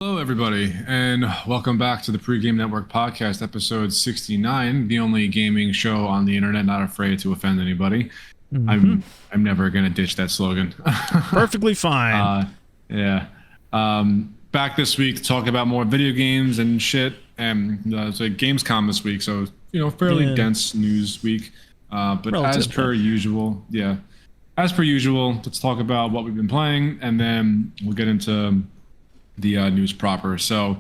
Hello, everybody, and welcome back to the Pregame Network podcast, episode 69, the only gaming show on the internet not afraid to offend anybody. I'm never gonna ditch that slogan. Perfectly fine. Yeah. Back this week to talk about more video games and shit, and it's a Gamescom this week, so fairly dense news week. But as per usual, let's talk about what we've been playing, and then we'll get into the news proper. So,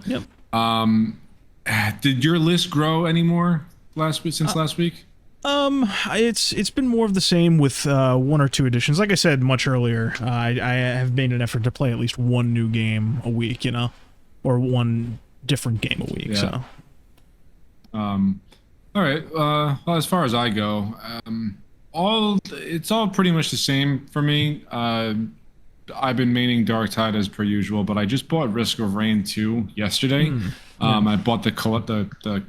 did your list grow anymore since last week? It's been more of the same with one or two additions. Like I said much earlier, I have made an effort to play at least one new game a week, or one different game a week. Yeah. So, all right. Well, as far as I go, it's all pretty much the same for me. I've been maining Dark Tide as per usual, but I just bought Risk of Rain 2 yesterday. I bought the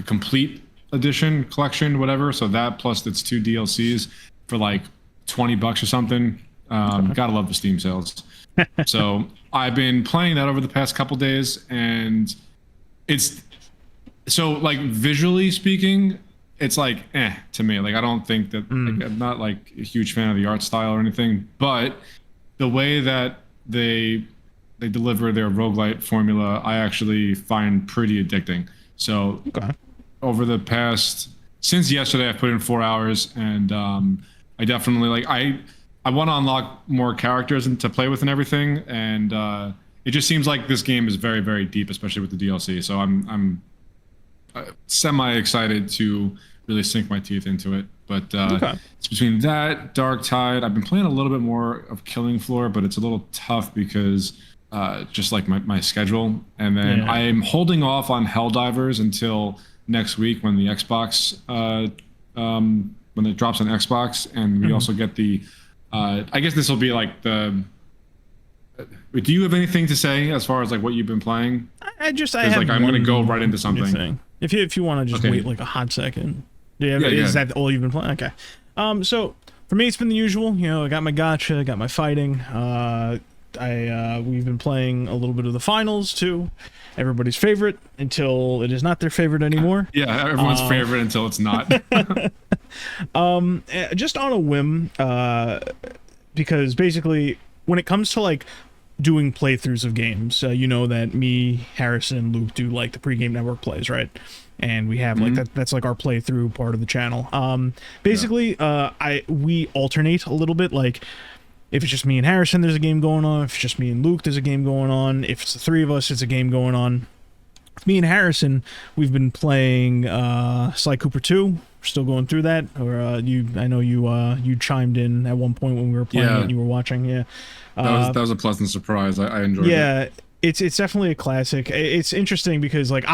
complete edition collection, whatever. So that plus its 2 DLCs for like $20 or something. Gotta love the Steam sales. So I've been playing that over the past couple days, and it's so like visually speaking, it's like to me. Like I don't think that I'm not like a huge fan of the art style or anything, but the way that they deliver their roguelite formula, I actually find pretty addicting. So over the since yesterday, I've put in 4 hours, and I definitely I want to unlock more characters and to play with and everything. And it just seems like this game is very, very deep, especially with the DLC. So I'm semi excited to really sink my teeth into it. But it's between that, Dark Tide. I've been playing a little bit more of Killing Floor, but it's a little tough because just like my schedule. And then I'm holding off on Helldivers until next week when the Xbox, when it drops on Xbox, and we also get the. I guess this will be like the. Do you have anything to say as far as like what you've been playing? I have I'm going to go right into something. If you want to just wait like a hot second. Is that all you've been playing? Okay. So for me, it's been the usual. I got my gacha, got my fighting. We've been playing a little bit of the finals too. Everybody's favorite until it is not their favorite anymore. Yeah, everyone's favorite until it's not. Just on a whim, because basically when it comes to like doing playthroughs of games, you know that me, Harrison, and Luke do like the Pregame Network plays, right? And we have like that's like our playthrough part of the channel. Basically, we alternate a little bit. Like if it's just me and Harrison, there's a game going on. If it's just me and Luke, there's a game going on. If it's the three of us, it's a game going on. Me and Harrison, we've been playing Sly Cooper 2. We're still going through that. Or I know you chimed in at one point when we were playing it and you were watching. Yeah, that was a pleasant surprise. I enjoyed it. Yeah, it's definitely a classic. It's interesting because like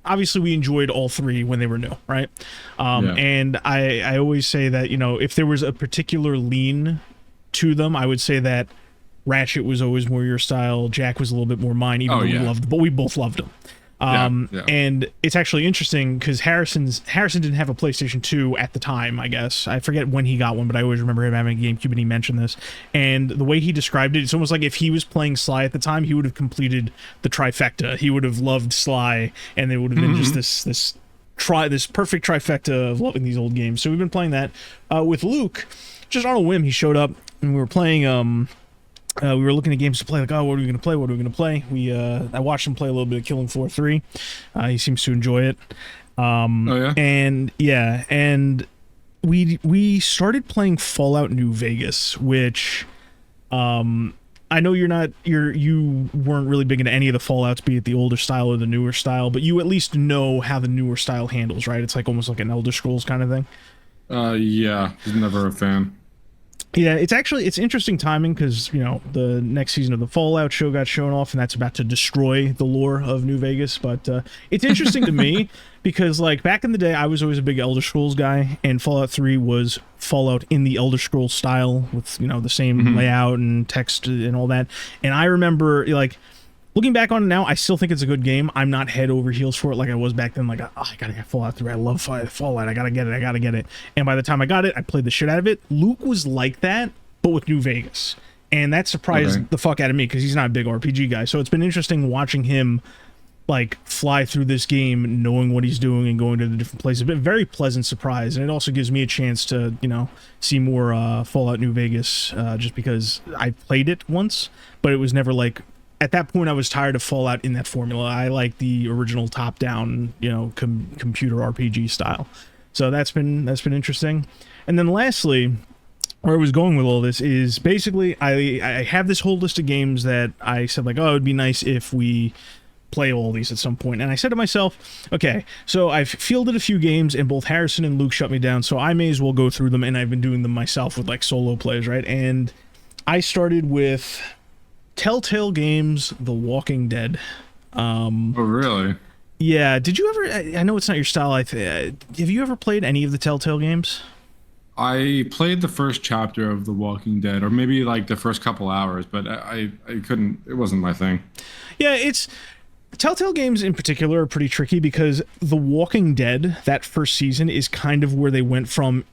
obviously we enjoyed all three when they were new, right? And I always say that if there was a particular lean to them, I would say that Ratchet was always more your style. Jack was a little bit more mine, even though we both loved him. And it's actually interesting because Harrison didn't have a PlayStation 2 at the time, I guess. I forget when he got one, but I always remember him having a GameCube, and he mentioned this. And the way he described it, it's almost like if he was playing Sly at the time, he would have completed the trifecta. He would have loved Sly, and they would have been just this perfect trifecta of loving these old games. So we've been playing that. With Luke, just on a whim, he showed up, and we were playing... we were looking at games to play, like, what are we going to play? What are we going to play? I watched him play a little bit of Killing Floor 3. He seems to enjoy it. And we started playing Fallout New Vegas, which I know you weren't really big into any of the Fallouts, be it the older style or the newer style, but you at least know how the newer style handles, right? It's like almost like an Elder Scrolls kind of thing. Yeah, was never a fan. Yeah, it's interesting timing because, the next season of the Fallout show got shown off, and that's about to destroy the lore of New Vegas. But it's interesting to me because, like, back in the day, I was always a big Elder Scrolls guy, and Fallout 3 was Fallout in the Elder Scrolls style with, the same layout and text and all that. And I remember, like, looking back on it now, I still think it's a good game. I'm not head over heels for it like I was back then. Like, I gotta get Fallout 3. I love Fallout. I gotta get it. And by the time I got it, I played the shit out of it. Luke was like that, but with New Vegas. and that surprised the fuck out of me because he's not a big RPG guy. So it's been interesting watching him like fly through this game, knowing what he's doing and going to the different places. But very pleasant surprise, and it also gives me a chance to, you know, see more Fallout New Vegas, just because I played it once, but it was never like, at that point I was tired of Fallout in that formula. I like the original top-down, you know, computer RPG style. So that's been interesting. And then lastly, where I was going with all this is basically I have this whole list of games that I said like, oh, it would be nice if we play all these at some point. And I said to myself, okay, so I've fielded a few games and both Harrison and Luke shut me down, so I may as well go through them, and I've been doing them myself with like solo plays, right? And I started with Telltale Games The Walking Dead. Oh, really? Yeah. Did you ever, I know it's not your style, have you ever played any of the Telltale games? I played the first chapter of The Walking Dead, or maybe like the first couple hours, but I couldn't, it wasn't my thing. Yeah, it's Telltale games in particular are pretty tricky because The Walking Dead, that first season, is kind of where they went from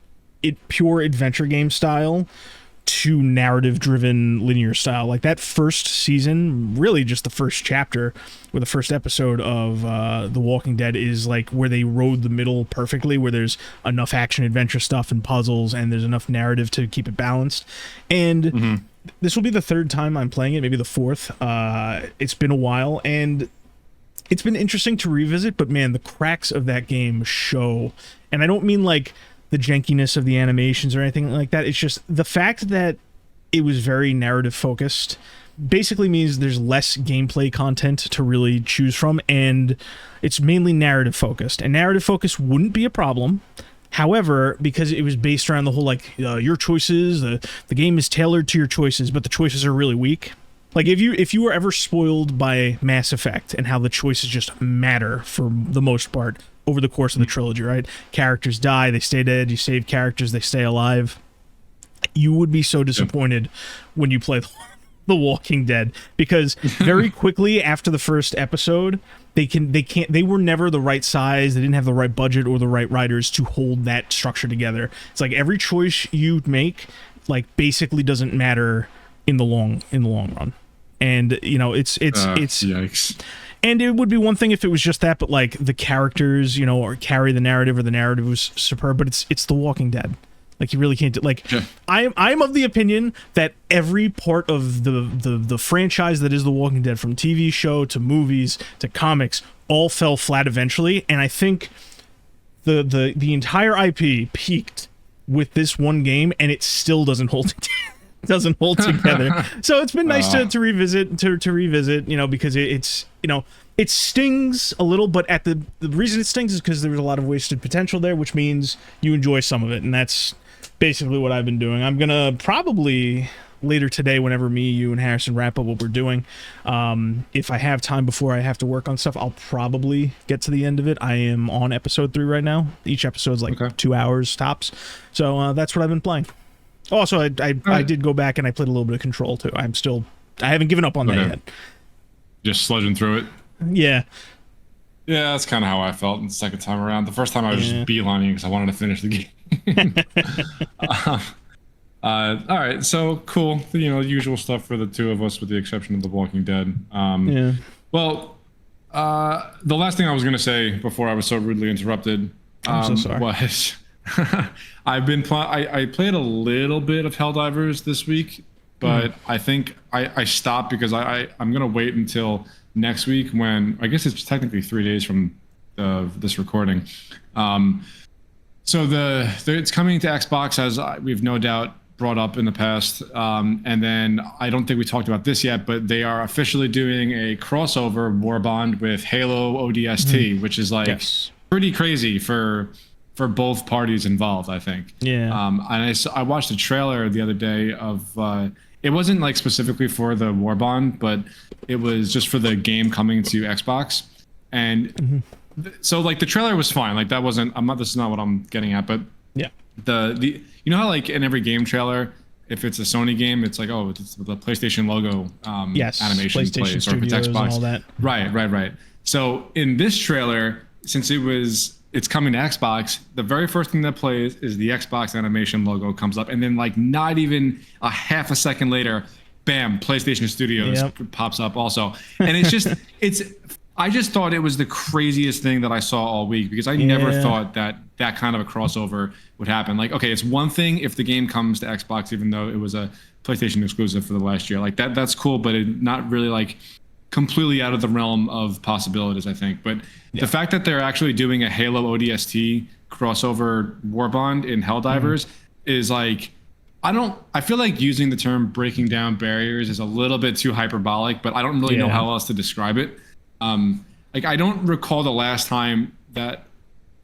pure adventure game style to narrative-driven linear style. Like that first season, really just the first chapter or the first episode of The Walking Dead is like where they rode the middle perfectly, where there's enough action-adventure stuff and puzzles, and there's enough narrative to keep it balanced. And this will be the third time I'm playing it, maybe the fourth. It's been a while, and it's been interesting to revisit, but man, the cracks of that game show. And I don't mean like the jankiness of the animations or anything like that. It's just the fact that it was very narrative focused basically means there's less gameplay content to really choose from, and it's mainly narrative focused. And narrative focus wouldn't be a problem. However, because it was based around the whole like your choices, the game is tailored to your choices, but the choices are really weak. Like if you were ever spoiled by Mass Effect and how the choices just matter for the most part over the course of the trilogy, right? Characters die, they stay dead, you save characters, they stay alive. You would be so disappointed when you play The Walking Dead, because very quickly after the first episode, they were never the right size, they didn't have the right budget or the right writers to hold that structure together. It's like every choice you make like basically doesn't matter in the long run. And you know, it's yikes. And it would be one thing if it was just that, but like the characters, you know, or carry the narrative, or the narrative was superb. But it's The Walking Dead. Like you really can't do, like I'm of the opinion that every part of the franchise that is The Walking Dead, from TV show to movies to comics, all fell flat eventually. And I think the entire IP peaked with this one game, and it still doesn't hold together. So it's been nice to revisit, you know, because it's, you know, it stings a little, but the reason it stings is because there was a lot of wasted potential there, which means you enjoy some of it, and that's basically what I've been doing. I'm gonna probably later today, whenever me, you, and Harrison wrap up what we're doing, if I have time before I have to work on stuff, I'll probably get to the end of it. I am on episode 3 right now. Each episode's like 2 hours tops, so that's what I've been playing. Also, I did go back and I played a little bit of Control too. I haven't given up on that yet. Just sludging through it. Yeah. Yeah, that's kind of how I felt the second time around. The first time I was just beelining because I wanted to finish the game. All right, so cool. You know, usual stuff for the two of us, with the exception of The Walking Dead. Well, the last thing I was going to say before I was so rudely interrupted I'm so sorry. was I played a little bit of Helldivers this week, but I think I stopped because I'm going to wait until next week, when I guess it's technically 3 days from this recording. So it's coming to Xbox, as we've no doubt brought up in the past. And then I don't think we talked about this yet, but they are officially doing a crossover war bond with Halo ODST, which is like pretty crazy for both parties involved, I think. Yeah. And I watched a trailer the other day of it wasn't like specifically for the war bond, but it was just for the game coming to Xbox. And so like the trailer was fine. Like that wasn't, this is not what I'm getting at, but yeah, the you know how like in every game trailer, if it's a Sony game, it's like, oh, it's the PlayStation logo animation plays, or if it's Xbox, and all that. Right. So in this trailer, since it's coming to Xbox, the very first thing that plays is the Xbox animation logo comes up, and then like not even a half a second later, bam, PlayStation Studios pops up also. And it's just, I just thought it was the craziest thing that I saw all week, because I never thought that that kind of a crossover would happen. Like, okay, it's one thing if the game comes to Xbox, even though it was a PlayStation exclusive for the last year, like that's cool, but not really like completely out of the realm of possibilities, I think. But the fact that they're actually doing a Halo ODST crossover war bond in Helldivers is like, I feel like using the term breaking down barriers is a little bit too hyperbolic, but I don't really know how else to describe it. Like, I don't recall the last time that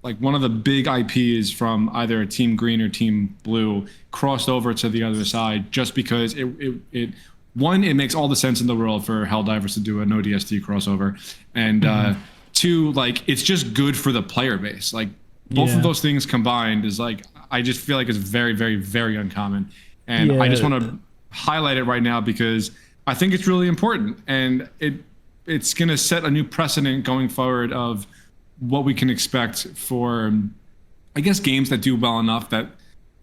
like one of the big IPs from either Team Green or Team Blue crossed over to the other side, just because it makes all the sense in the world for Helldivers to do an ODST crossover, and two, like, it's just good for the player base. Like, both of those things combined is like, I just feel like it's very, very, very uncommon. And I just want to highlight it right now because I think it's really important, and it's going to set a new precedent going forward of what we can expect for, I guess, games that do well enough that,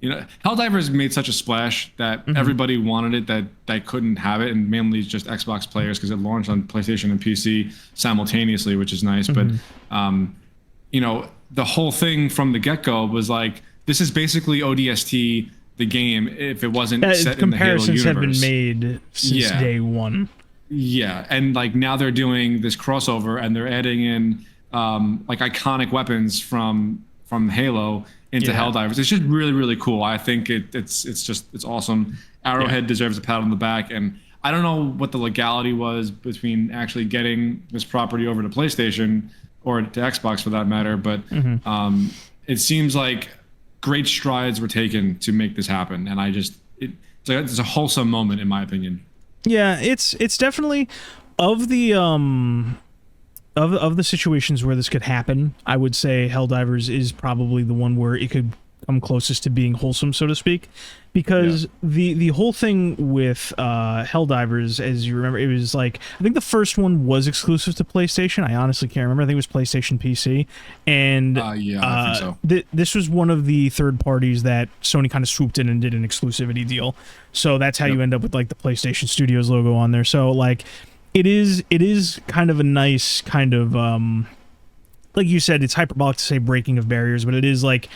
you know, Helldivers made such a splash that everybody wanted it, that they couldn't have it, and mainly just Xbox players, because it launched on PlayStation and PC simultaneously, which is nice. But, you know, the whole thing from the get-go was like, this is basically ODST, the game, if it wasn't set in the Halo universe. Comparisons have been made since day one. Yeah, and like now they're doing this crossover, and they're adding in like iconic weapons from Halo into Helldivers. It's just really, really cool. I think it's awesome. Arrowhead deserves a pat on the back, and I don't know what the legality was between actually getting this property over to PlayStation or to Xbox for that matter, but it seems like great strides were taken to make this happen, and it's a wholesome moment in my opinion. Yeah, it's definitely of the of the situations where this could happen, I would say Helldivers is probably the one where it could come closest to being wholesome, so to speak, because the whole thing with Helldivers, as you remember, it was like, I think the first one was exclusive to PlayStation. I honestly can't remember. I think it was PlayStation PC, and I think so. This was one of the third parties that Sony kind of swooped in and did an exclusivity deal. So that's how you end up with like the PlayStation Studios logo on there. So like, it is kind of a nice kind of like you said, it's hyperbolic to say breaking of barriers, but it is like,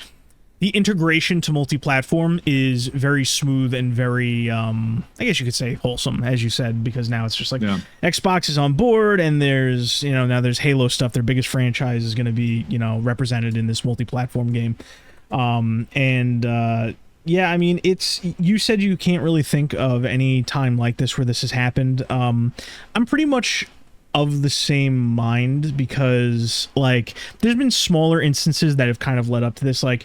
the integration to multi-platform is very smooth and very, I guess you could say wholesome, as you said, because now it's just like Xbox is on board, and there's, you know, now there's Halo stuff. Their biggest franchise is going to be, you know, represented in this multi-platform game. Yeah, I mean, you said you can't really think of any time like this where this has happened. I'm pretty much of the same mind, because like there's been smaller instances that have kind of led up to this, like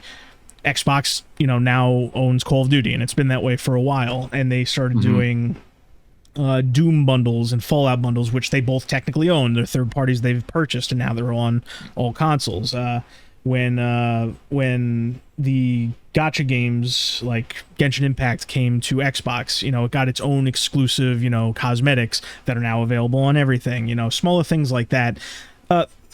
Xbox, you know, now owns Call of Duty, and it's been that way for a while, and they started doing Doom bundles and Fallout bundles, which they both technically own. They're third parties they've purchased, and now they're on all consoles. When the gacha games like Genshin Impact came to Xbox, you know, it got its own exclusive, you know, cosmetics that are now available on everything, you know, smaller things like that.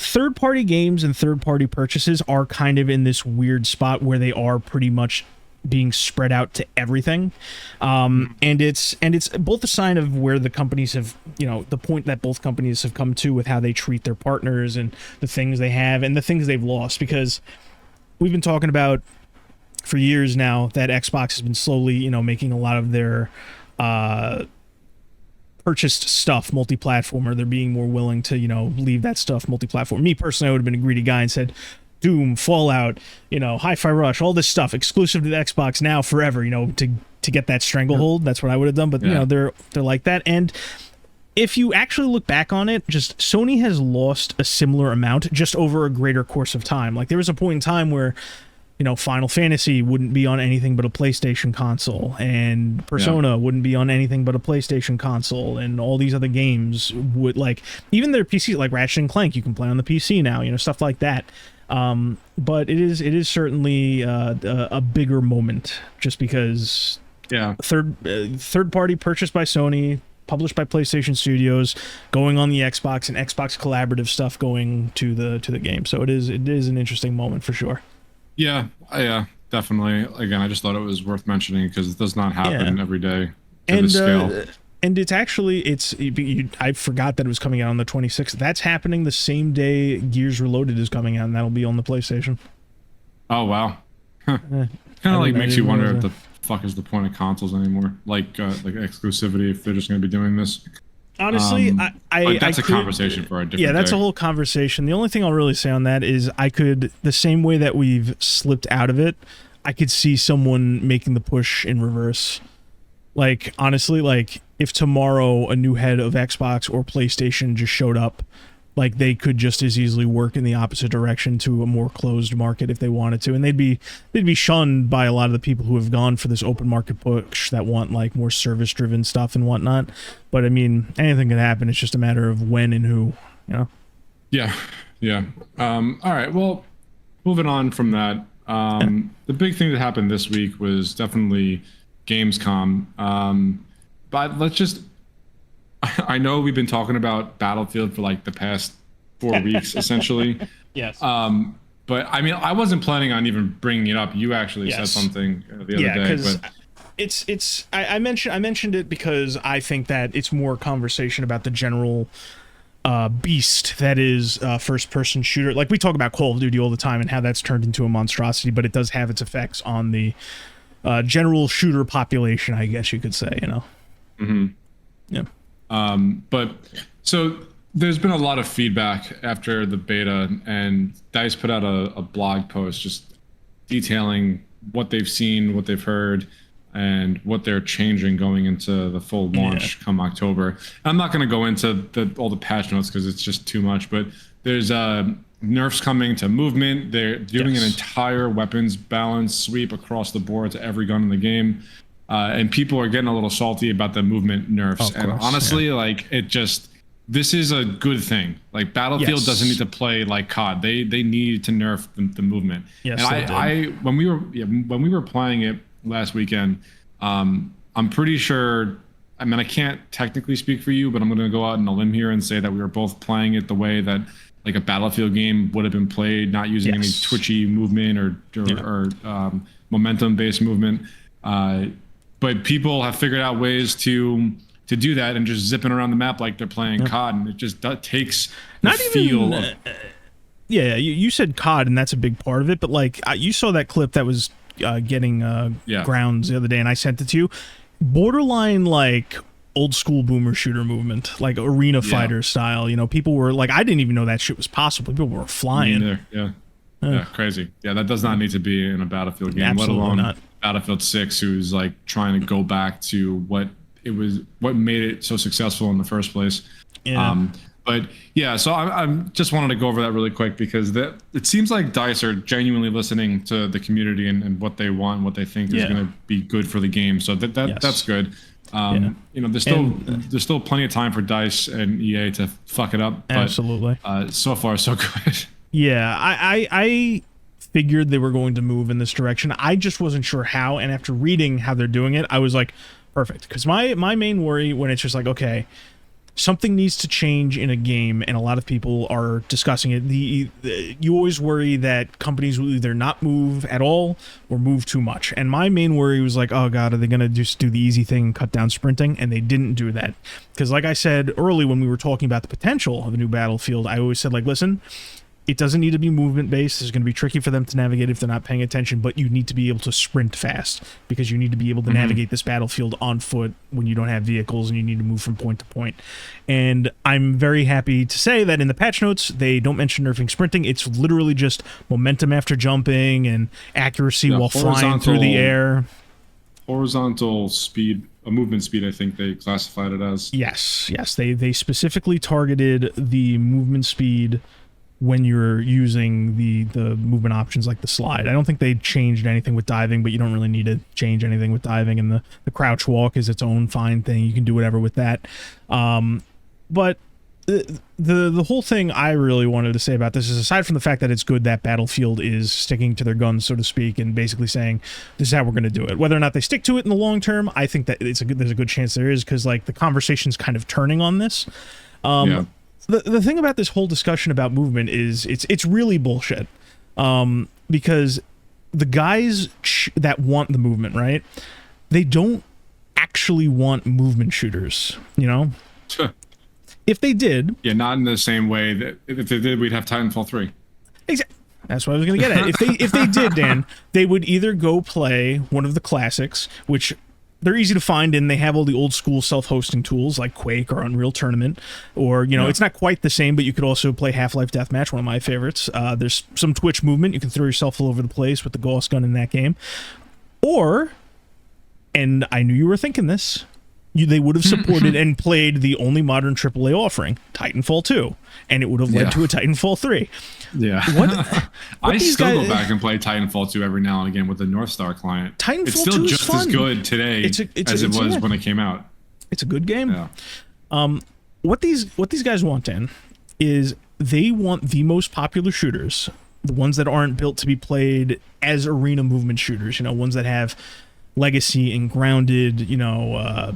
Third-party games and third-party purchases are kind of in this weird spot where they are pretty much being spread out to everything, and it's both a sign of where the companies have, you know, the point that both companies have come to with how they treat their partners and the things they have and the things they've lost, because we've been talking about for years now that Xbox has been slowly, you know, making a lot of their purchased stuff multi-platform, or they're being more willing to, you know, leave that stuff multi-platform. Me personally, I would have been a greedy guy and said Doom, Fallout, you know, Hi-Fi Rush, all this stuff exclusive to the Xbox now forever, you know, to get that stranglehold. That's what I would have done, but you know, they're like that. And if you actually look back on it, just Sony has lost a similar amount just over a greater course of time. Like there was a point in time where, you know, Final Fantasy wouldn't be on anything but a PlayStation console, and Persona wouldn't be on anything but a PlayStation console, and all these other games would, like, even their PC, like Ratchet and Clank, you can play on the PC now, you know, stuff like that. But it is certainly a bigger moment, just because third party purchased by Sony, published by PlayStation Studios, going on the Xbox, and Xbox collaborative stuff going to the game. So it is an interesting moment for sure. Yeah, definitely. Again, I just thought it was worth mentioning because it does not happen every day to this scale. And it's actually, I forgot that it was coming out on the 26th. That's happening the same day Gears Reloaded is coming out, and that'll be on the PlayStation. Oh, wow. Huh. Kind of like makes you wonder if the fuck is the point of consoles anymore, like exclusivity, if they're just going to be doing this. Honestly, that's a conversation for a different Yeah, that's day. a whole conversation. The only thing I'll really say on that is the same way that we've slipped out of it, I could see someone making the push in reverse. Like, honestly, like, if tomorrow a new head of Xbox or PlayStation just showed up, like, they could just as easily work in the opposite direction to a more closed market if they wanted to, and they'd be shunned by a lot of the people who have gone for this open market push that want like more service driven stuff and whatnot. But I mean, anything can happen. It's just a matter of when and who, you know. Yeah. All right, well, moving on from that, the big thing that happened this week was definitely Gamescom. But let's just, I know we've been talking about Battlefield for like the past 4 weeks, essentially. Yes. But I mean, I wasn't planning on even bringing it up. You actually said something the other day. But it's I mentioned it because I think that it's more conversation about the general beast that is first person shooter. Like, we talk about Call of Duty all the time and how that's turned into a monstrosity, but it does have its effects on the general shooter population, I guess you could say, you know. Mm-hmm. Yeah. But so there's been a lot of feedback after the beta, and DICE put out a blog post just detailing what they've seen, what they've heard, and what they're changing going into the full launch come October. I'm not going to go into all the patch notes because it's just too much, but there's nerfs coming to movement. They're doing an entire weapons balance sweep across the board to every gun in the game. And people are getting a little salty about the movement nerfs. And honestly, like, this is a good thing. Like, Battlefield doesn't need to play like COD. They need to nerf the movement. Yes, and when we were playing it last weekend, I'm pretty sure, I mean, I can't technically speak for you, but I'm going to go out on a limb here and say that we were both playing it the way that like a Battlefield game would have been played, not using any twitchy movement or momentum based movement. But people have figured out ways to do that and just zipping around the map like they're playing COD, and it just takes the feel of... you said COD, and that's a big part of it, but like, you saw that clip that was getting grounds the other day, and I sent it to you. Borderline, like, old school boomer shooter movement, like arena fighter style. You know, people were like, I didn't even know that shit was possible. People were flying. Yeah, crazy. Yeah, that does not need to be in a Battlefield game, Absolutely let alone not. Battlefield 6, who's like trying to go back to what made it so successful in the first place. But yeah, so I'm just wanted to go over that really quick because it seems like DICE are genuinely listening to the community and what they want, what they think is going to be good for the game. So that's good. You know, there's still plenty of time for DICE and EA to fuck it up. But, absolutely. So far, so good. Yeah, I figured they were going to move in this direction. I just wasn't sure how, and after reading how they're doing it, I was like, perfect. Because my main worry when it's just like, okay, something needs to change in a game, and a lot of people are discussing it. You always worry that companies will either not move at all or move too much. And my main worry was like, oh god, are they going to just do the easy thing and cut down sprinting? And they didn't do that. Because like I said early when we were talking about the potential of a new Battlefield, I always said, like, listen, it doesn't need to be movement based. It's going to be tricky for them to navigate if they're not paying attention, but you need to be able to sprint fast because you need to be able to navigate this battlefield on foot when you don't have vehicles and you need to move from point to point. And I'm very happy to say that in the patch notes, they don't mention nerfing sprinting. It's literally just momentum after jumping and accuracy while flying through the air. Horizontal speed, a movement speed, I think they classified it as. Yes. They specifically targeted the movement speed when you're using the movement options like the slide. I don't think they changed anything with diving, but you don't really need to change anything with diving, and the crouch walk is its own fine thing. You can do whatever with that. But the whole thing I really wanted to say about this is, aside from the fact that it's good that Battlefield is sticking to their guns, so to speak, and basically saying this is how we're going to do it. Whether or not they stick to it in the long term, I think that there's a good chance there is, because like the conversation's kind of turning on this. The thing about this whole discussion about movement is it's really bullshit, because the guys that want the movement, right, they don't actually want movement shooters, you know? If they did... Yeah, not in the same way that if they did, we'd have Titanfall 3. Exactly. That's what I was going to get at. If they did, Dan, they would either go play one of the classics, which they're easy to find, and they have all the old school self-hosting tools like Quake or Unreal Tournament, or, you know, it's not quite the same, but you could also play Half-Life Deathmatch, one of my favorites. There's some Twitch movement. You can throw yourself all over the place with the Gauss gun in that game. Or, and I knew you were thinking this, they would have supported and played the only modern AAA offering, Titanfall 2, and it would have led to a Titanfall 3. Yeah. What I still go back and play Titanfall 2 every now and again with the North Star client. Titanfall it's still 2 is just fun. as good today as it was when it came out. It's a good game. Yeah. What these guys want, Dan, is they want the most popular shooters, the ones that aren't built to be played as arena movement shooters, you know, ones that have legacy and grounded, you know,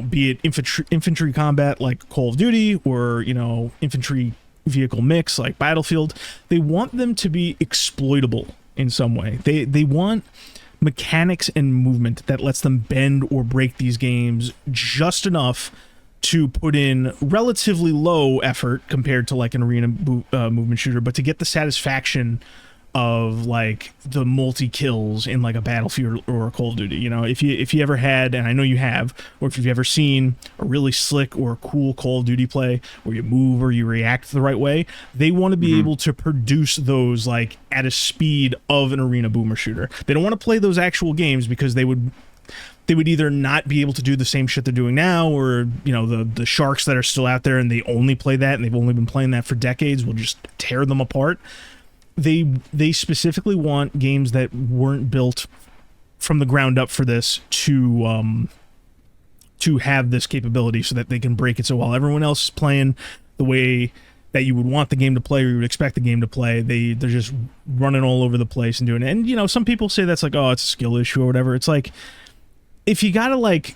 be it infantry combat like Call of Duty, or, you know, infantry vehicle mix like Battlefield. They want them to be exploitable in some way. They want mechanics and movement that lets them bend or break these games just enough to put in relatively low effort compared to like an arena movement shooter, but to get the satisfaction of like the multi kills in like a Battlefield or a Call of Duty. You know, if you ever had, and I know you have, or if you've ever seen a really slick or cool Call of Duty play where you move or you react the right way, they want to be able to produce those like at a speed of an arena boomer shooter. They don't want to play those actual games because they would either not be able to do the same shit they're doing now, or, you know, the sharks that are still out there and they only play that and they've only been playing that for decades will just tear them apart. They specifically want games that weren't built from the ground up for this to have this capability so that they can break it. So while everyone else is playing the way that you would want the game to play or you would expect the game to play, they're just running all over the place and doing it. And, you know, some people say that's like, oh, it's a skill issue or whatever. It's like, if you gotta like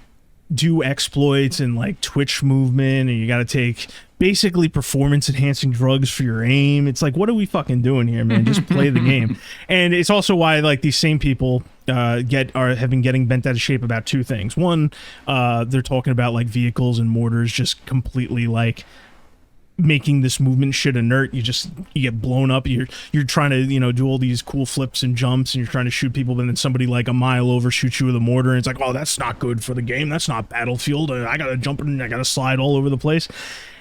do exploits and like twitch movement and you gotta take basically performance enhancing drugs for your aim, it's like, what are we fucking doing here, man? Just play the game. And it's also why like these same people have been getting bent out of shape about two things. One, they're talking about like vehicles and mortars just completely like making this movement shit inert. You get blown up. You're trying to, you know, do all these cool flips and jumps and you're trying to shoot people, but then somebody like a mile over shoots you with a mortar and it's like, oh, that's not good for the game. That's not Battlefield. I gotta jump and I gotta slide all over the place.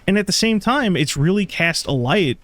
And at the same time, it's really cast a light.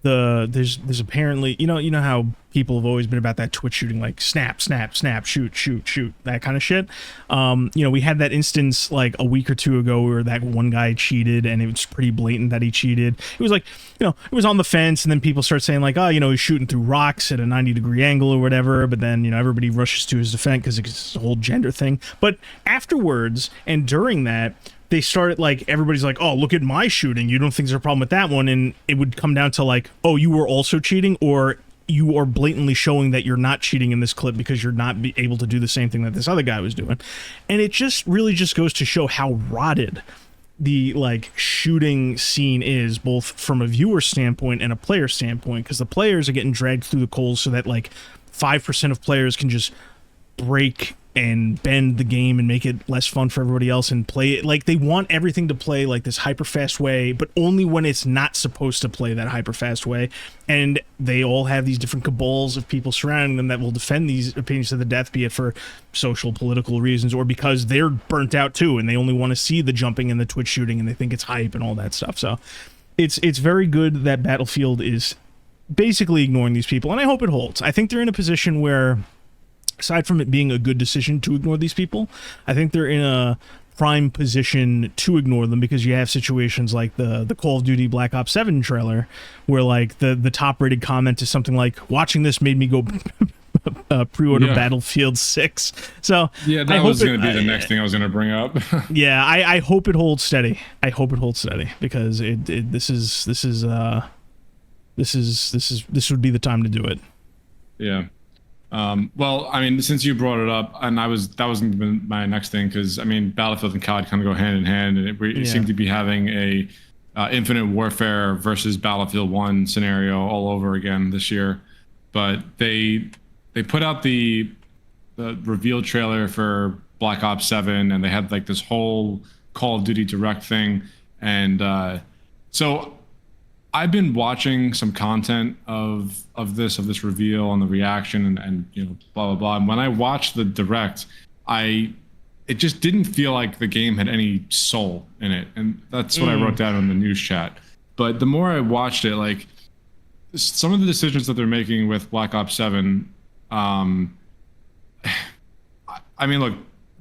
There's apparently, you know how people have always been about that Twitch shooting, like snap, snap, snap, shoot, shoot, shoot, that kind of shit. You know, we had that instance like a week or two ago where that one guy cheated and it was pretty blatant that he cheated. It was like, you know, it was on the fence and then people start saying like, oh, you know, he's shooting through rocks at a 90-degree angle or whatever. But then, you know, everybody rushes to his defense because it's a whole gender thing. But afterwards and during that, they started like, everybody's like, oh, look at my shooting. You don't think there's a problem with that one? And it would come down to like, oh, you were also cheating, or you are blatantly showing that you're not cheating in this clip because you're not able to do the same thing that this other guy was doing. And it just really just goes to show how rotted the like shooting scene is, both from a viewer standpoint and a player standpoint, because the players are getting dragged through the coals so that like 5% of players can just break and bend the game and make it less fun for everybody else and play it like they want everything to play like this hyper fast way, but only when it's not supposed to play that hyper fast way. And they all have these different cabals of people surrounding them that will defend these opinions to the death, be it for social, political reasons, or because they're burnt out too and they only want to see the jumping and the Twitch shooting and they think it's hype and all that stuff. So it's very good that Battlefield is basically ignoring these people, and I hope it holds. I think they're in a position where, aside from it being a good decision to ignore these people, I think they're in a prime position to ignore them, because you have situations like the Call of Duty Black Ops 7 trailer where like the top rated comment is something like, watching this made me go pre-order Battlefield 6. So yeah, that was going to be the next thing I was going to bring up. Yeah, I hope it holds steady. I hope it holds steady, because this would be the time to do it. Yeah. Well, I mean, since you brought it up, and that wasn't even my next thing, because I mean, Battlefield and COD kind of go hand in hand, and it seemed to be having a Infinite Warfare versus Battlefield 1 scenario all over again this year. But they put out the the reveal trailer for Black Ops 7, and they had like this whole Call of Duty Direct thing, and so I've been watching some content of this reveal and the reaction and you know blah blah blah. And when I watched the Direct, it just didn't feel like the game had any soul in it, and that's what I wrote down in the news chat. But the more I watched it, like some of the decisions that they're making with Black Ops 7, I mean, look,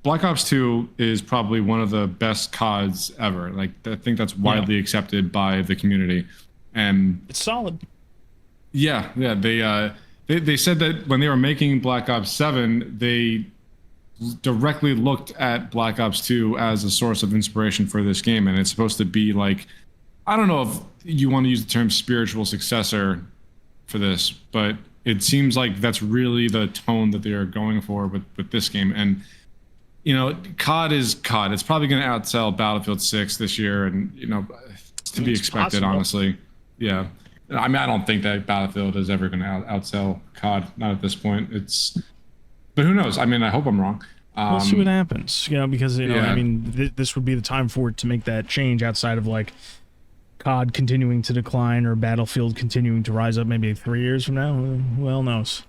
Black Ops 2 is probably one of the best CODs ever. Like, I think that's widely accepted by the community, and it's solid. Yeah, they said that when they were making Black Ops 7, they directly looked at Black Ops 2 as a source of inspiration for this game, and it's supposed to be like, I don't know if you want to use the term spiritual successor for this, but it seems like that's really the tone that they are going for with this game. And you know, COD is COD. It's probably going to outsell Battlefield 6 this year, and you know, to be expected, possible. Honestly. Yeah, I mean, I don't think that Battlefield is ever going to outsell COD. Not at this point. But who knows? I mean, I hope I'm wrong. We'll see what happens. You know, because you know, I mean, this would be the time for it to make that change outside of like COD continuing to decline or Battlefield continuing to rise up maybe 3 years from now. Who well knows?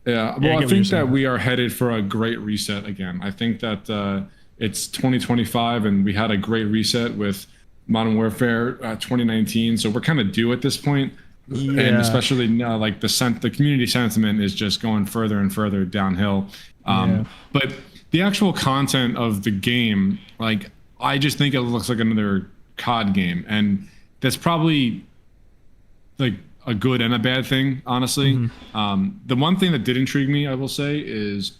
Yeah, well, I think that we are headed for a great reset again. I think that it's 2025 and we had a great reset with Modern Warfare 2019, so we're kind of due at this point. Yeah. And especially like the community sentiment is just going further and further downhill. But the actual content of the game, like, I just think it looks like another COD game, and that's probably like a good and a bad thing, honestly. The one thing that did intrigue me, I will say, is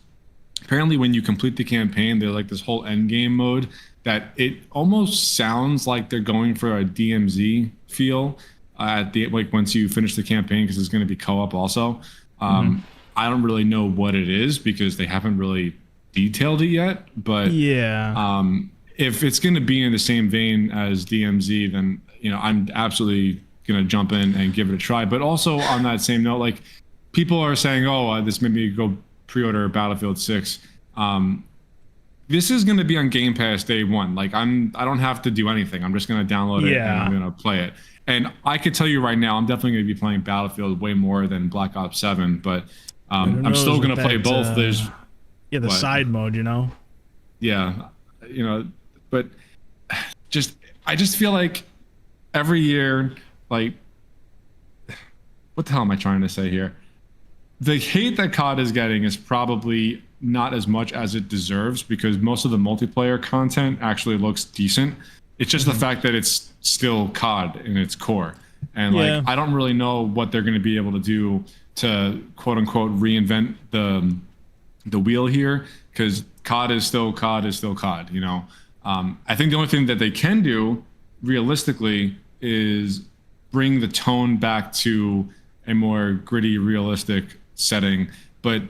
apparently when you complete the campaign, they're like this whole end game mode that it almost sounds like they're going for a DMZ feel at the like once you finish the campaign, because it's going to be co-op also. I don't really know what it is because they haven't really detailed it yet, but if it's going to be in the same vein as DMZ, then you know, I'm absolutely going to jump in and give it a try. But also on that same note, like, people are saying, oh, this made me go pre-order Battlefield 6. This is going to be on Game Pass day one. Like, I don't have to do anything. I'm just going to download it and I'm going to play it. And I could tell you right now, I'm definitely going to be playing Battlefield way more than Black Ops 7, but I'm still going to play both. There's the side mode, you know? Yeah, you know, but I just feel like every year, like, what the hell am I trying to say here? The hate that COD is getting is probably not as much as it deserves, because most of the multiplayer content actually looks decent. It's just the fact that it's still COD in its core. And like, I don't really know what they're going to be able to do to quote unquote reinvent the wheel here, because COD is still COD, you know? I think the only thing that they can do realistically is bring the tone back to a more gritty, realistic setting. But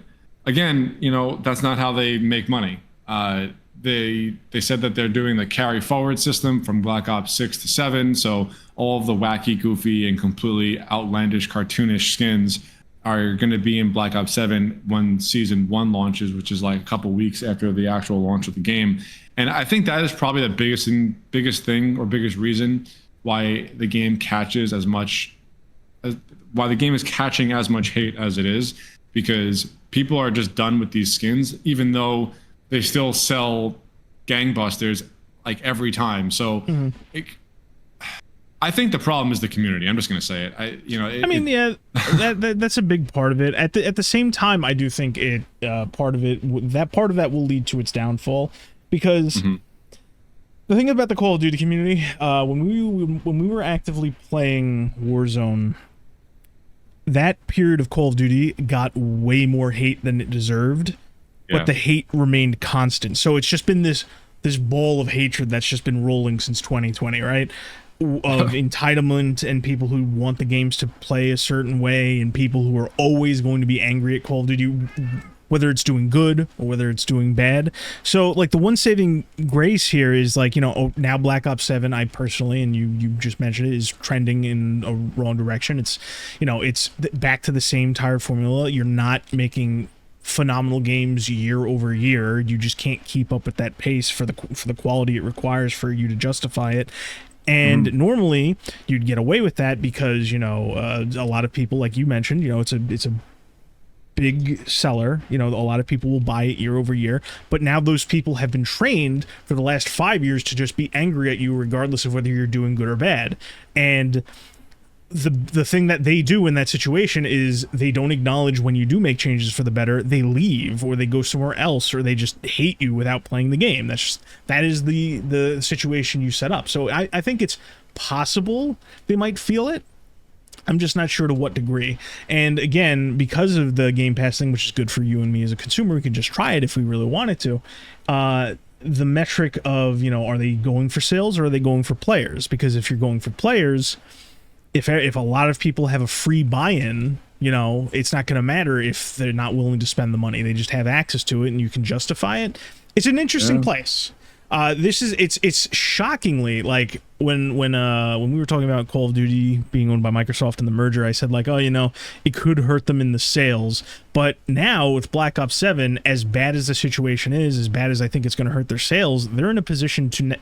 again, you know, that's not how they make money. They said that they're doing the carry forward system from Black Ops 6 to 7. So all of the wacky, goofy, and completely outlandish, cartoonish skins are going to be in Black Ops 7 when Season 1 launches, which is like a couple weeks after the actual launch of the game. And I think that is probably the biggest thing or biggest reason why the game catches why the game is catching as much hate as it is, because people are just done with these skins, even though they still sell gangbusters like every time. So I think the problem is the community. I'm just going to say it. That's a big part of it. At the same time, I do think part of that will lead to its downfall, because the thing about the Call of Duty community, when we were actively playing Warzone, that period of Call of Duty got way more hate than it deserved, but the hate remained constant. So it's just been this ball of hatred that's just been rolling since 2020, right? Of entitlement and people who want the games to play a certain way, and people who are always going to be angry at Call of Duty, whether it's doing good or whether it's doing bad. So like, the one saving grace here is like, you know, now Black Ops 7, I personally, and you just mentioned it, is trending in a wrong direction. It's, you know, it's back to the same tired formula. You're not making phenomenal games year over year. You just can't keep up with that pace for the quality it requires for you to justify it. And normally you'd get away with that because, you know, a lot of people, like you mentioned, you know, it's a big seller. You know, a lot of people will buy it year over year. But now those people have been trained for the last 5 years to just be angry at you regardless of whether you're doing good or bad. And the thing that they do in that situation is they don't acknowledge when you do make changes for the better. They leave, or they go somewhere else, or they just hate you without playing the game. That is the situation you set up. So I think it's possible they might feel it. I'm just not sure to what degree. And again, because of the Game Pass thing, which is good for you and me as a consumer, we can just try it if we really wanted to. The metric of, you know, are they going for sales or are they going for players? Because if you're going for players, if a lot of people have a free buy-in, you know, it's not going to matter if they're not willing to spend the money. They just have access to it and you can justify it. It's an interesting place. It's shockingly, like when we were talking about Call of Duty being owned by Microsoft and the merger, I said like, oh, you know, it could hurt them in the sales. But now with Black Ops 7, as bad as the situation is, as bad as I think it's going to hurt their sales, they're in a position to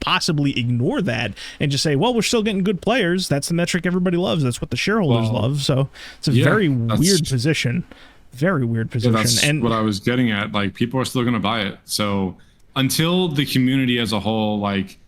possibly ignore that and just say, well, we're still getting good players. That's the metric everybody loves. That's what the shareholders love. So it's a very weird position. Very weird position. Yeah, that's what I was getting at. Like, people are still going to buy it. So until the community as a whole, like,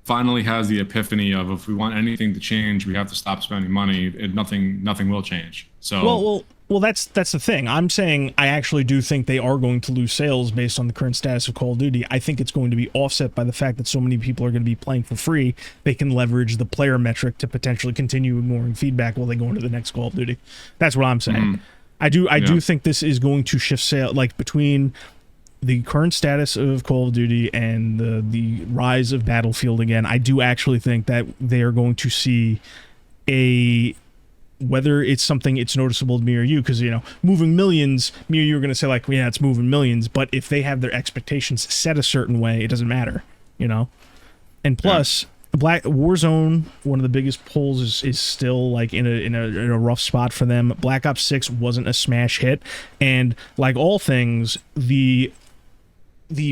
finally has the epiphany of, if we want anything to change, we have to stop spending money, nothing will change. So well, that's the thing. I'm saying I actually do think they are going to lose sales based on the current status of Call of Duty. I think it's going to be offset by the fact that so many people are going to be playing for free. They can leverage the player metric to potentially continue ignoring feedback while they go into the next Call of Duty. That's what I'm saying. I do think this is going to shift sale, like, between the current status of Call of Duty and the rise of Battlefield again. I do actually think that they are going to see whether it's something it's noticeable to me or you, because, you know, moving millions, me or you are going to say like, yeah, it's moving millions, but if they have their expectations set a certain way, it doesn't matter, you know. And plus, Warzone, one of the biggest polls, is still like in a rough spot for them. Black Ops 6 wasn't a smash hit, and like all things, the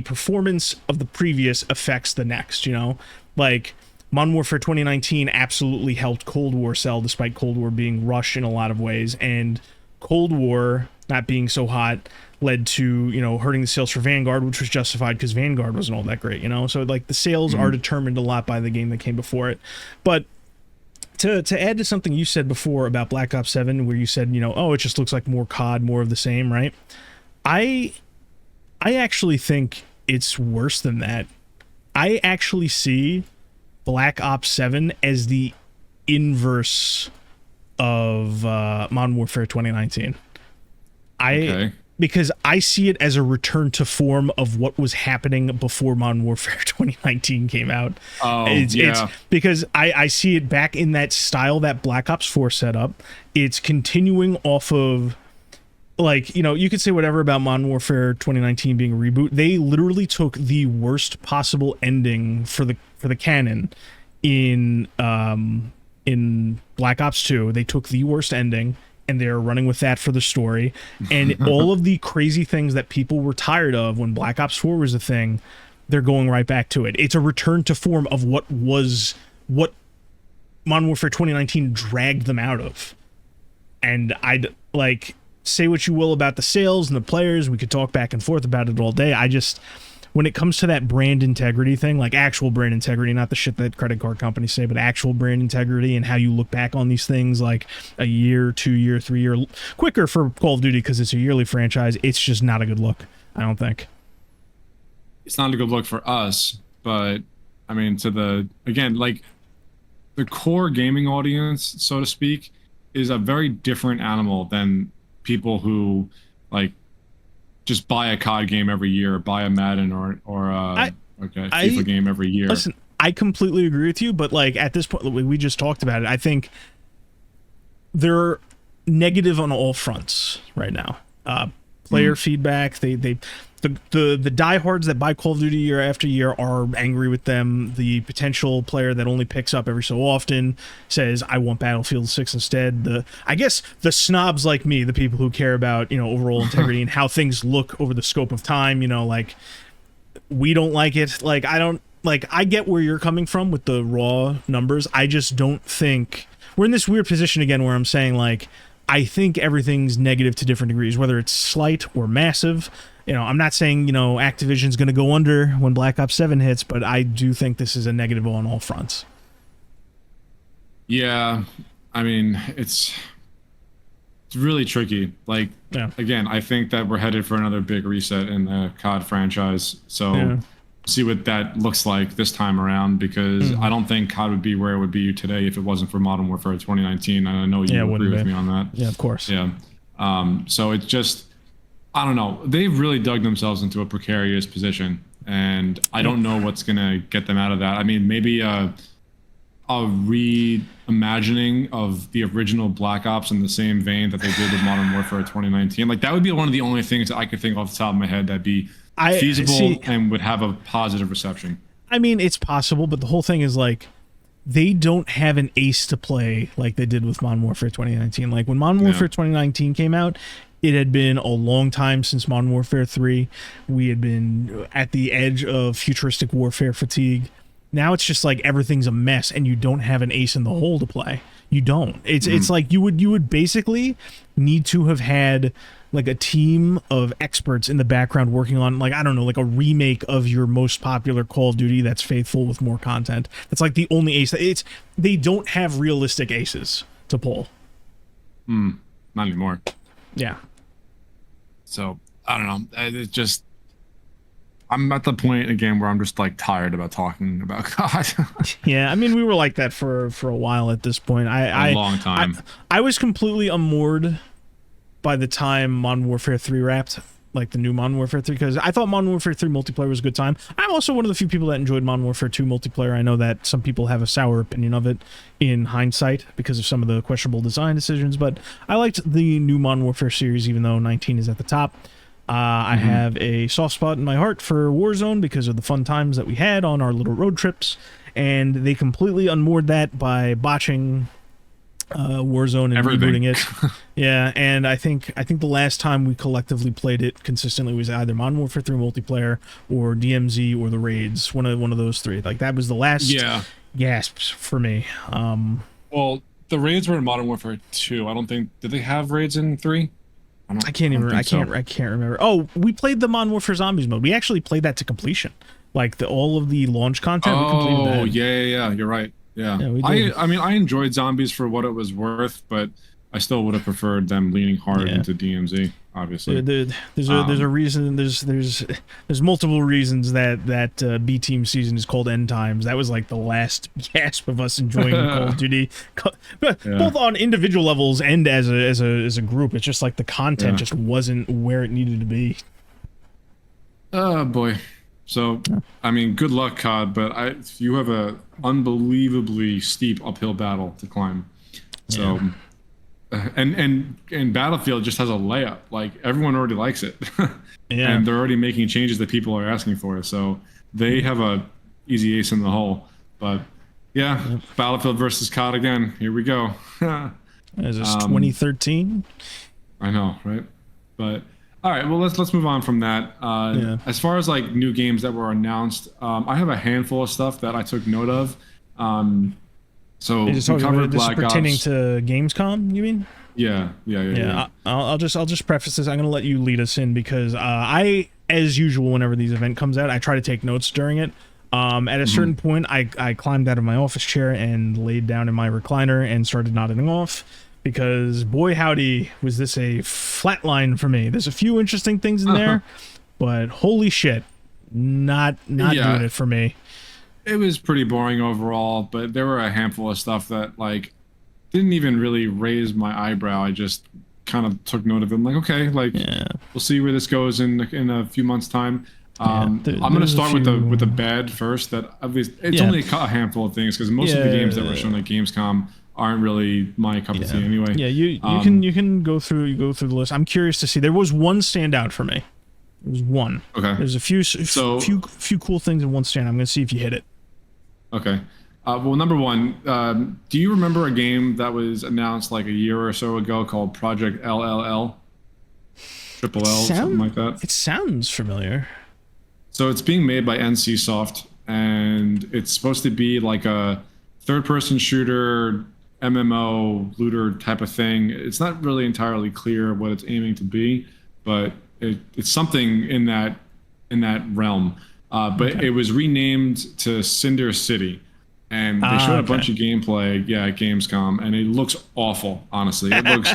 performance of the previous affects the next, you know. Like, Modern Warfare 2019 absolutely helped Cold War sell, despite Cold War being rushed in a lot of ways, and Cold War not being so hot led to, you know, hurting the sales for Vanguard, which was justified because Vanguard wasn't all that great, you know. So like, the sales are determined a lot by the game that came before it. But to add to something you said before about Black Ops 7, where you said, you know, oh, it just looks like more COD, more of the same, right? I actually think it's worse than that. I actually see Black Ops 7 as the inverse of Modern Warfare 2019. Because I see it as a return to form of what was happening before Modern Warfare 2019 came out. It's because I see it back in that style that Black Ops 4 set up. It's continuing off of, like, you know, you could say whatever about Modern Warfare 2019 being a reboot. They literally took the worst possible ending for the canon in Black Ops 2. They took the worst ending and they're running with that for the story. And all of the crazy things that people were tired of when Black Ops 4 was a thing, they're going right back to it. It's a return to form of what Modern Warfare 2019 dragged them out of. And I'd, like, say what you will about the sales and the players, we could talk back and forth about it all day. When it comes to that brand integrity thing, like actual brand integrity, not the shit that credit card companies say, but actual brand integrity and how you look back on these things like a year, 2 year, 3 year, quicker for Call of Duty because it's a yearly franchise, it's just not a good look, I don't think. It's not a good look for us, but I mean, again, like, the core gaming audience, so to speak, is a very different animal than people who, like, just buy a COD game every year, buy a Madden or a FIFA game every year. Listen, I completely agree with you, but like, at this point, we just talked about it. I think they're negative on all fronts right now. Player feedback, the diehards that buy Call of Duty year after year are angry with them. The potential player that only picks up every so often says, I want Battlefield 6 instead. I guess the snobs like me, the people who care about, overall integrity and how things look over the scope of time, like, we don't like it. Like, I get where you're coming from with the raw numbers. I just don't think we're in this weird position again where I'm saying, like, I think everything's negative to different degrees, whether it's slight or massive. I'm not saying, Activision's going to go under when Black Ops 7 hits, but I do think this is a negative on all fronts. Yeah, I mean, it's really tricky. Like, again, I think that we're headed for another big reset in the COD franchise. So see what that looks like this time around, because I don't think COD would be where it would be today if it wasn't for Modern Warfare 2019. And I know you agree with me on that. Yeah, of course. Yeah. So it's just, I don't know. They've really dug themselves into a precarious position, and I don't know what's going to get them out of that. I mean, maybe a reimagining of the original Black Ops in the same vein that they did with Modern Warfare 2019. Like, that would be one of the only things that I could think off the top of my head that'd be feasible and would have a positive reception. I mean, it's possible, but the whole thing is, like, they don't have an ace to play like they did with Modern Warfare 2019. Like, when Modern Warfare 2019 came out, it had been a long time since Modern Warfare 3. We had been at the edge of futuristic warfare fatigue. Now it's just like everything's a mess, and you don't have an ace in the hole to play. You don't. It's like you would basically need to have had like a team of experts in the background working on, like, I don't know, like a remake of your most popular Call of Duty that's faithful with more content. That's like the only ace. They don't have realistic aces to pull. Not anymore. Yeah. So I don't know. It's just, I'm at the point again where I'm just like tired about talking about COD. Yeah, I mean, we were like that for a while at this point. A long time. I was completely unmoored by the time Modern Warfare 3 wrapped, like the new Modern Warfare 3, because I thought Modern Warfare 3 multiplayer was a good time. I'm also one of the few people that enjoyed Modern Warfare 2 multiplayer. I know that some people have a sour opinion of it in hindsight because of some of the questionable design decisions, but I liked the new Modern Warfare series, even though 19 is at the top. I have a soft spot in my heart for Warzone because of the fun times that we had on our little road trips, and they completely unmoored that by botching Warzone and rebooting it. Yeah, and I think the last time we collectively played it consistently was either Modern Warfare 3 multiplayer or DMZ or the raids. One of those three. Like, that was the last gasps for me. Well, the raids were in Modern Warfare 2. I don't think, did they have raids in 3? I can't remember. Oh, we played the Modern Warfare Zombies mode. We actually played that to completion. Like, all of the launch content. We completed that. Yeah. You're right. Yeah. I mean, I enjoyed Zombies for what it was worth, but I still would have preferred them leaning hard into DMZ. Obviously, there's a reason. There's multiple reasons that B Team season is called End Times. That was like the last gasp of us enjoying Call of Duty, both on individual levels and as a group. It's just like the content just wasn't where it needed to be. Oh boy. So, I mean, good luck, COD, but you have a unbelievably steep uphill battle to climb. So, and Battlefield just has a layup. Like, everyone already likes it. And they're already making changes that people are asking for. So they have a easy ace in the hole. But Battlefield versus COD again. Here we go. Is this 2013? I know, right? But all right, well, let's move on from that. As far as like new games that were announced, I have a handful of stuff that I took note of. So we covered Black Ops. Pertaining to Gamescom, you mean? Yeah. I'll just preface this. I'm gonna let you lead us in because I, as usual, whenever these event comes out, I try to take notes during it. At a certain point, I climbed out of my office chair and laid down in my recliner and started nodding off. Because boy howdy, was this a flat line for me. There's a few interesting things in there, but holy shit, not doing it for me. It was pretty boring overall, but there were a handful of stuff that like didn't even really raise my eyebrow. I just kind of took note of it. I'm like, okay, like we'll see where this goes in a few months' time. I'm going to start with the bad first. That at least it's only a handful of things because most of the games that were shown at Gamescom aren't really my cup of tea anyway. Yeah, you can go through the list. I'm curious to see. There was one standout for me. It was one. Okay. There's a few cool things in one stand. I'm gonna see if you hit it. Okay. Well, number one, do you remember a game that was announced like a year or so ago called Project LLL? Triple L, something like that. It sounds familiar. So it's being made by NCSoft, and it's supposed to be like a third-person shooter, MMO, looter type of thing. It's not really entirely clear what it's aiming to be, but it's something in that realm. But it was renamed to Cinder City, and they showed a bunch of gameplay, at Gamescom, and it looks awful. Honestly, it looks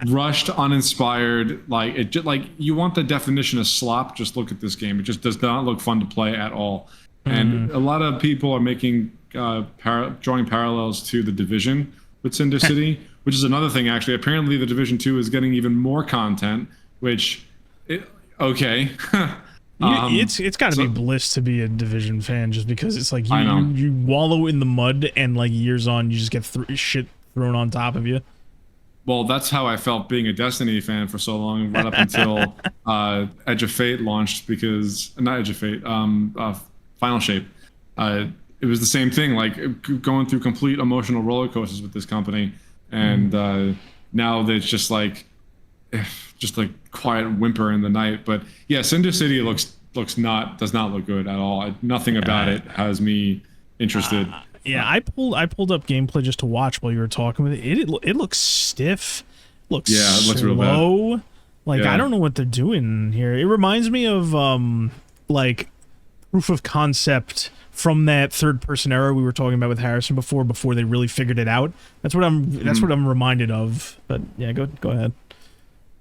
rushed, uninspired. Like it just like you want the definition of slop. Just look at this game. It just does not look fun to play at all. And a lot of people are making drawing parallels to The Division with Cinder City, which is another thing. Actually, apparently, The Division 2 is getting even more content. Okay. It's got to be bliss to be a Division fan, just because it's like you wallow in the mud, and like years on, you just get shit thrown on top of you. Well, that's how I felt being a Destiny fan for so long, right up until Edge of Fate launched. Because not Edge of Fate, Final Shape. It was the same thing, like going through complete emotional roller coasters with this company, and now it's just like quiet whimper in the night. But yeah, Cinder City does not look good at all. Nothing about it has me interested. I pulled up gameplay just to watch while you were talking with it. It looks stiff. It looks real bad. Like I don't know what they're doing here. It reminds me of like proof of concept from that third person era we were talking about with Harrison before they really figured it out. That's what I'm reminded of. But yeah, go ahead.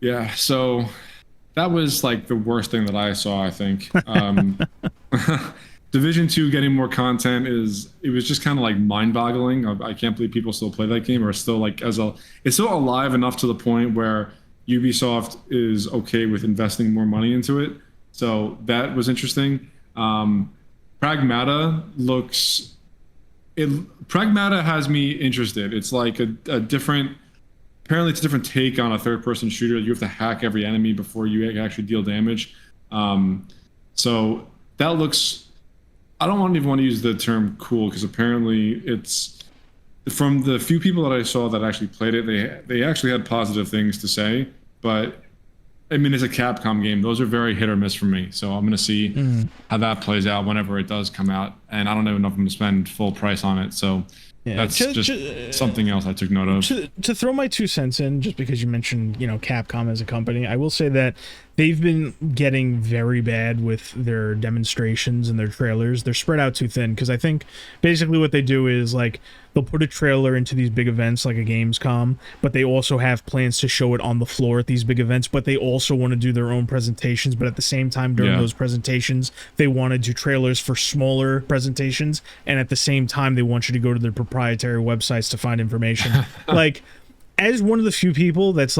Yeah, so that was like the worst thing that I saw, I think. Division 2 getting more content it was just kind of like mind-boggling. I can't believe people still play that game, or still like it's still alive enough to the point where Ubisoft is okay with investing more money into it. So that was interesting. Pragmata has me interested. It's like a different, apparently it's a different take on a third-person shooter. You have to hack every enemy before you actually deal damage. So that looks, I don't even want to use the term cool, because apparently it's, from the few people that I saw that actually played it, they actually had positive things to say. But I mean, it's a Capcom game. Those are very hit or miss for me. So I'm going to see how that plays out whenever it does come out. And I don't even know if I'm going to spend full price on it. So that's just something else I took note of. To throw my 2 cents in, just because you mentioned, Capcom as a company, I will say that they've been getting very bad with their demonstrations and their trailers. They're spread out too thin, because I think basically what they do is like they'll put a trailer into these big events like a Gamescom, but they also have plans to show it on the floor at these big events, but they also want to do their own presentations. But at the same time, during those presentations, they want to do trailers for smaller presentations, and at the same time, they want you to go to their proprietary websites to find information. Like, as one of the few people that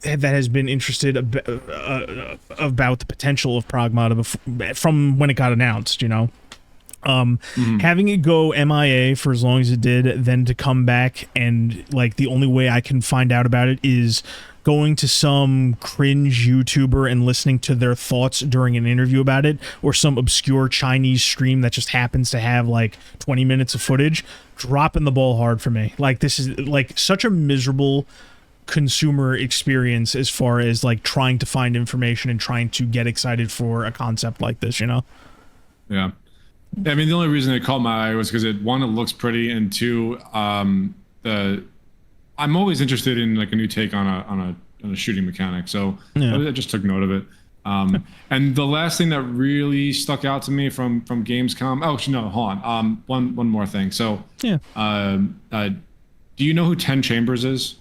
has been interested about the potential of Pragmata from when it got announced, having it go MIA for as long as it did, then to come back, and like the only way I can find out about it is going to some cringe YouTuber and listening to their thoughts during an interview about it, or some obscure Chinese stream that just happens to have like 20 minutes of footage. Dropping the ball hard for me. Like, this is like such a miserable consumer experience as far as like trying to find information and trying to get excited for a concept like this, Yeah. I mean, the only reason it caught my eye was because it looks pretty, and 2, I'm always interested in like a new take on a shooting mechanic. So I just took note of it. And the last thing that really stuck out to me from Gamescom. Oh, no, hold on. One more thing. So do you know who 10 Chambers is?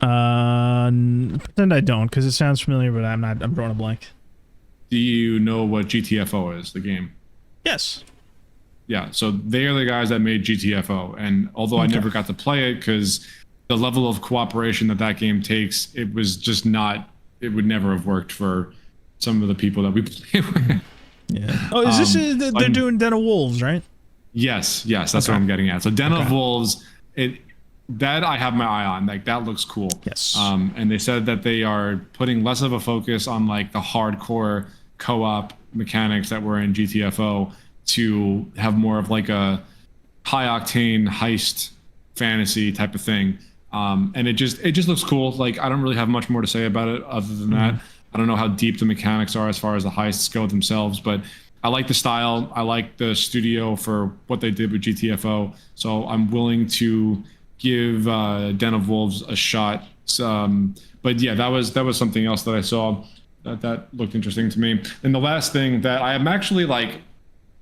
Pretend I don't, because it sounds familiar, but I'm drawing a blank. Do you know what GTFO is, the game? Yes. Yeah, so they are the guys that made GTFO, and although I never got to play it because the level of cooperation that game takes, it was just not, it would never have worked for some of the people that we play with. Yeah. Oh, is this, they're doing Den of Wolves, right? Yes, that's what I'm getting at. So Den of Wolves, that I have my eye on. Like that looks cool. Yes. And they said that they are putting less of a focus on like the hardcore co-op mechanics that were in GTFO to have more of like a high octane heist fantasy type of thing. And it just looks cool. Like I don't really have much more to say about it other than that. I don't know how deep the mechanics are as far as the heists go themselves, but I like the style. I like the studio for what they did with GTFO. So I'm willing to give Den of Wolves a shot. But yeah, that was something else that I saw that looked interesting to me. And the last thing that I am actually like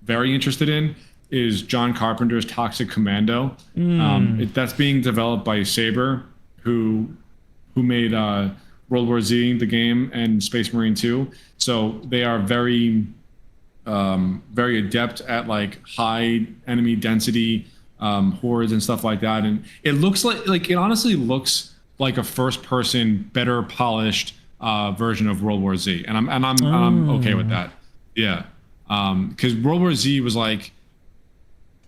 very interested in is John Carpenter's Toxic Commando. That's being developed by Saber, who made World War Z, the game, and Space Marine 2. So they are very adept at like high enemy density hordes and stuff like that. And it looks like it honestly looks like a first person, better polished version of World War Z. And I'm okay with that. Yeah. Because World War Z was like,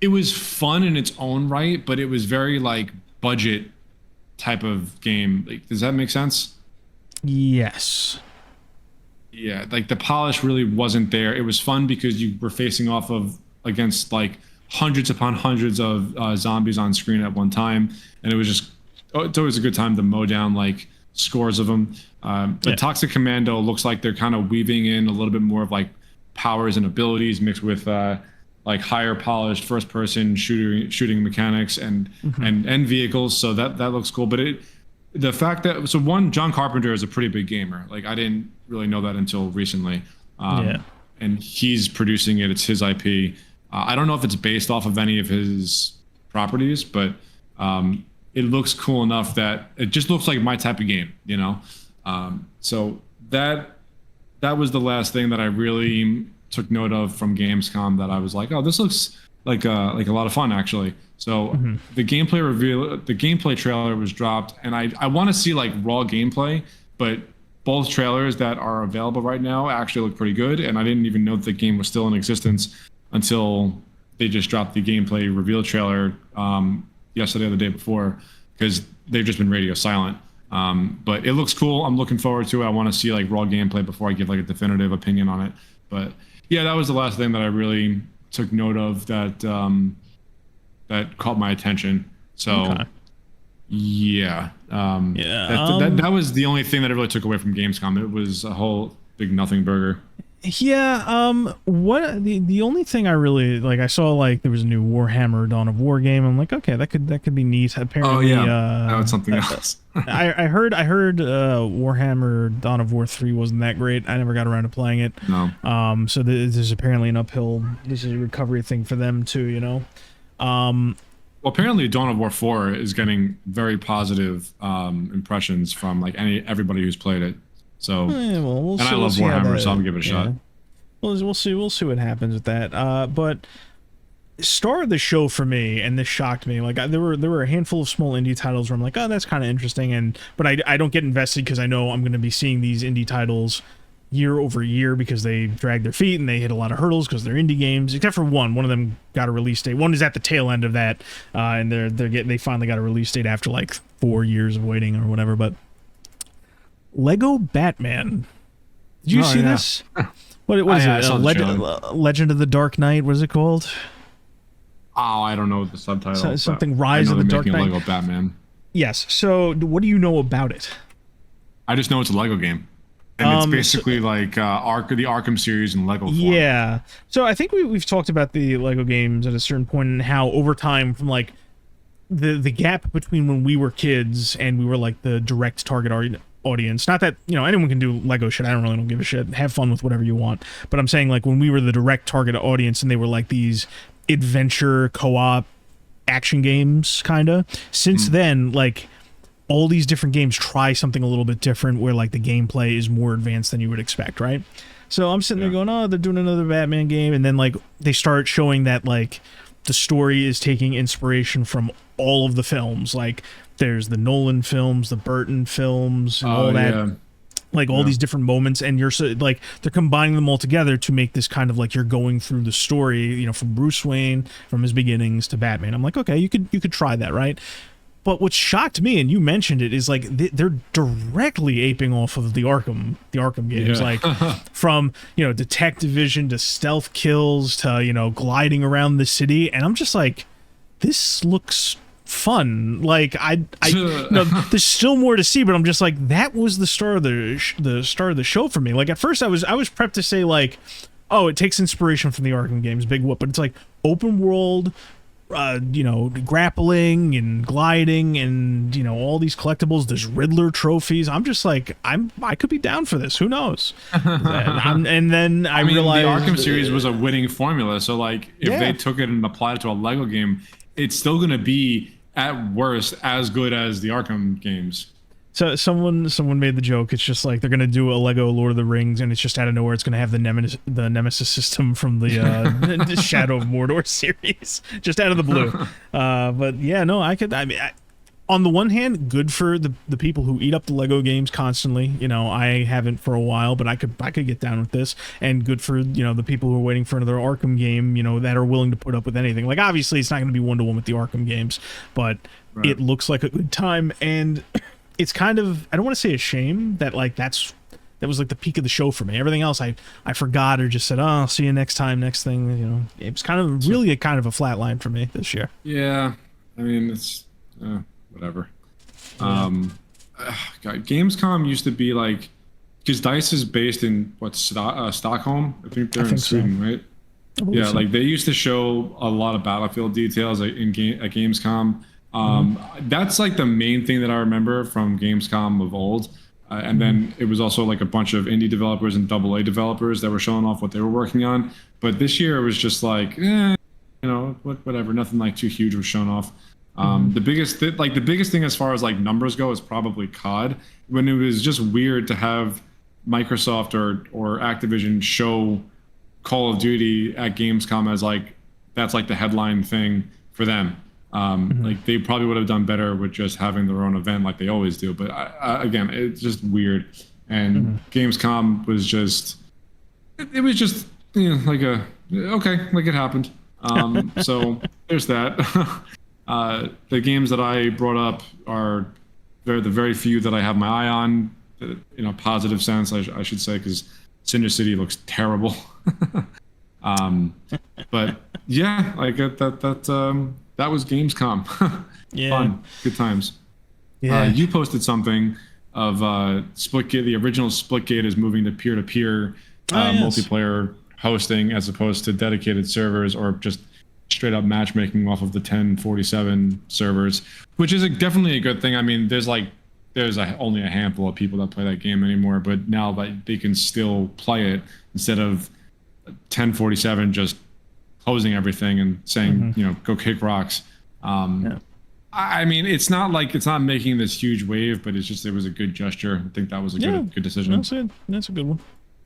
it was fun in its own right, but it was very like budget type of game. Like, does that make sense? Yes. Yeah, like the polish really wasn't there. It was fun because you were facing off against like hundreds upon hundreds of zombies on screen at one time, and it was just it's always a good time to mow down like scores of them. The Toxic Commando looks like they're kind of weaving in a little bit more of like powers and abilities mixed with like higher polished first person shooting mechanics and vehicles. So that looks cool. But the fact that John Carpenter is a pretty big gamer. Like I didn't really know that until recently. And he's producing it. It's his IP. I don't know if it's based off of any of his properties, but it looks cool enough that it just looks like my type of game, you know? So that was the last thing that I really took note of from Gamescom that I was like, oh, this looks like a lot of fun actually. So the gameplay trailer was dropped, and I want to see like raw gameplay, but both trailers that are available right now actually look pretty good, and I didn't even know that the game was still in existence until they just dropped the gameplay reveal trailer yesterday or the day before, because they've just been radio silent. But it looks cool. I'm looking forward to it. I want to see like raw gameplay before I give like a definitive opinion on it. But yeah, that was the last thing that I really took note of that caught my attention. So yeah, that was the only thing that I really took away from Gamescom. It was a whole big nothing burger. Yeah, what the only thing I really like, I saw like there was a new Warhammer Dawn of War game. I'm like, okay, that could be neat. Apparently, that was something else. I heard Warhammer Dawn of War 3 wasn't that great. I never got around to playing it. No. So there's apparently an uphill. This is a recovery thing for them too, you know. Well, apparently Dawn of War 4 is getting very positive impressions from like everybody who's played it. So, we'll and I love Warhammer, so I'm gonna give it a shot. We'll see what happens with that. But star of the show for me, and this shocked me. Like there were a handful of small indie titles where I'm like, oh, that's kind of interesting, but I don't get invested because I know I'm going to be seeing these indie titles year over year because they drag their feet and they hit a lot of hurdles because they're indie games. Except for one of them got a release date. One is at the tail end of that, and they finally got a release date after like 4 years of waiting or whatever. But Lego Batman. Did you see this? What is it? Legend of the Dark Knight. What is it called? Oh, I don't know the subtitle. Something Rise of the Dark Knight. Lego Batman. Yes. So, what do you know about it? I just know it's a Lego game, and it's basically like the Arkham series in Lego form. Yeah. So I think we've talked about the Lego games at a certain point and how over time, from like the gap between when we were kids and we were like the direct target audience. Not that, you know, anyone can do Lego shit. I don't give a shit. Have fun with whatever you want. But I'm saying like when we were the direct target audience and they were like these adventure co-op action games kind of. Since then, like all these different games try something a little bit different where like the gameplay is more advanced than you would expect, right? So I'm sitting there going, oh, they're doing another Batman game, and then like they start showing that like the story is taking inspiration from all of the films. Like there's the Nolan films, the Burton films, and all that. Yeah. Like all these different moments, and you're so like they're combining them all together to make this kind of like you're going through the story, you know, from Bruce Wayne from his beginnings to Batman. I'm like, okay, you could try that, right? But what shocked me, and you mentioned it, is like they're directly aping off of the Arkham games, like from detective vision to stealth kills to gliding around the city, and I'm just like, this looks fun. Like there's still more to see, but I'm just like, that was the start of the show for me. Like at first I was prepped to say like, oh, it takes inspiration from the Arkham games, big whoop, but it's like open world, grappling and gliding and all these collectibles. There's Riddler trophies. I'm just like, I could be down for this. Who knows? And then I realized the Arkham series was a winning formula. So like, if they took it and applied it to a Lego game, it's still going to be at worst as good as the Arkham games. So someone made the joke. It's just like they're gonna do a Lego Lord of the Rings, and it's just out of nowhere. It's gonna have the Nemesis system from the Shadow of Mordor series, just out of the blue. But yeah, no, I mean, on the one hand, good for the people who eat up the Lego games constantly. I haven't for a while, but I could get down with this. And good for the people who are waiting for another Arkham game. That are willing to put up with anything. Like obviously, it's not gonna be 1-to-1 with the Arkham games, but it looks like a good time. And it's kind of, I don't want to say a shame that like that was like the peak of the show for me. Everything else I forgot or just said, oh, I'll see you next time, next thing. It was kind of really a flat line for me this year. Yeah, I mean it's whatever. God, Gamescom used to be like, because DICE is based in Stockholm. I think they're in Sweden, so. Right? Yeah, so. Like they used to show a lot of Battlefield details at Gamescom. That's like the main thing that I remember from Gamescom of old. And then it was also like a bunch of indie developers and AA developers that were showing off what they were working on. But this year it was just like, whatever, nothing like too huge was shown off. The biggest thing as far as like numbers go is probably COD, when it was just weird to have Microsoft or Activision show Call of Duty at Gamescom as like, that's like the headline thing for them. Like they probably would have done better with just having their own event like they always do. But again, it's just weird. And Gamescom was just, it was just like like it happened. So there's that. The games that I brought up are the very few that I have my eye on, in a positive sense, I should say, because Cinder City looks terrible. But yeah, like that was Gamescom. Yeah. Fun. Good times. Yeah. You posted something of Splitgate. The original Splitgate is moving to peer-to-peer multiplayer hosting as opposed to dedicated servers or just straight up matchmaking off of the 1047 servers, which is definitely a good thing. I mean, there's only a handful of people that play that game anymore, but now that they can still play it instead of 1047 just closing everything and saying, go kick rocks. I mean, it's not making this huge wave, but it was a good gesture. I think that was a good decision. That's a good one.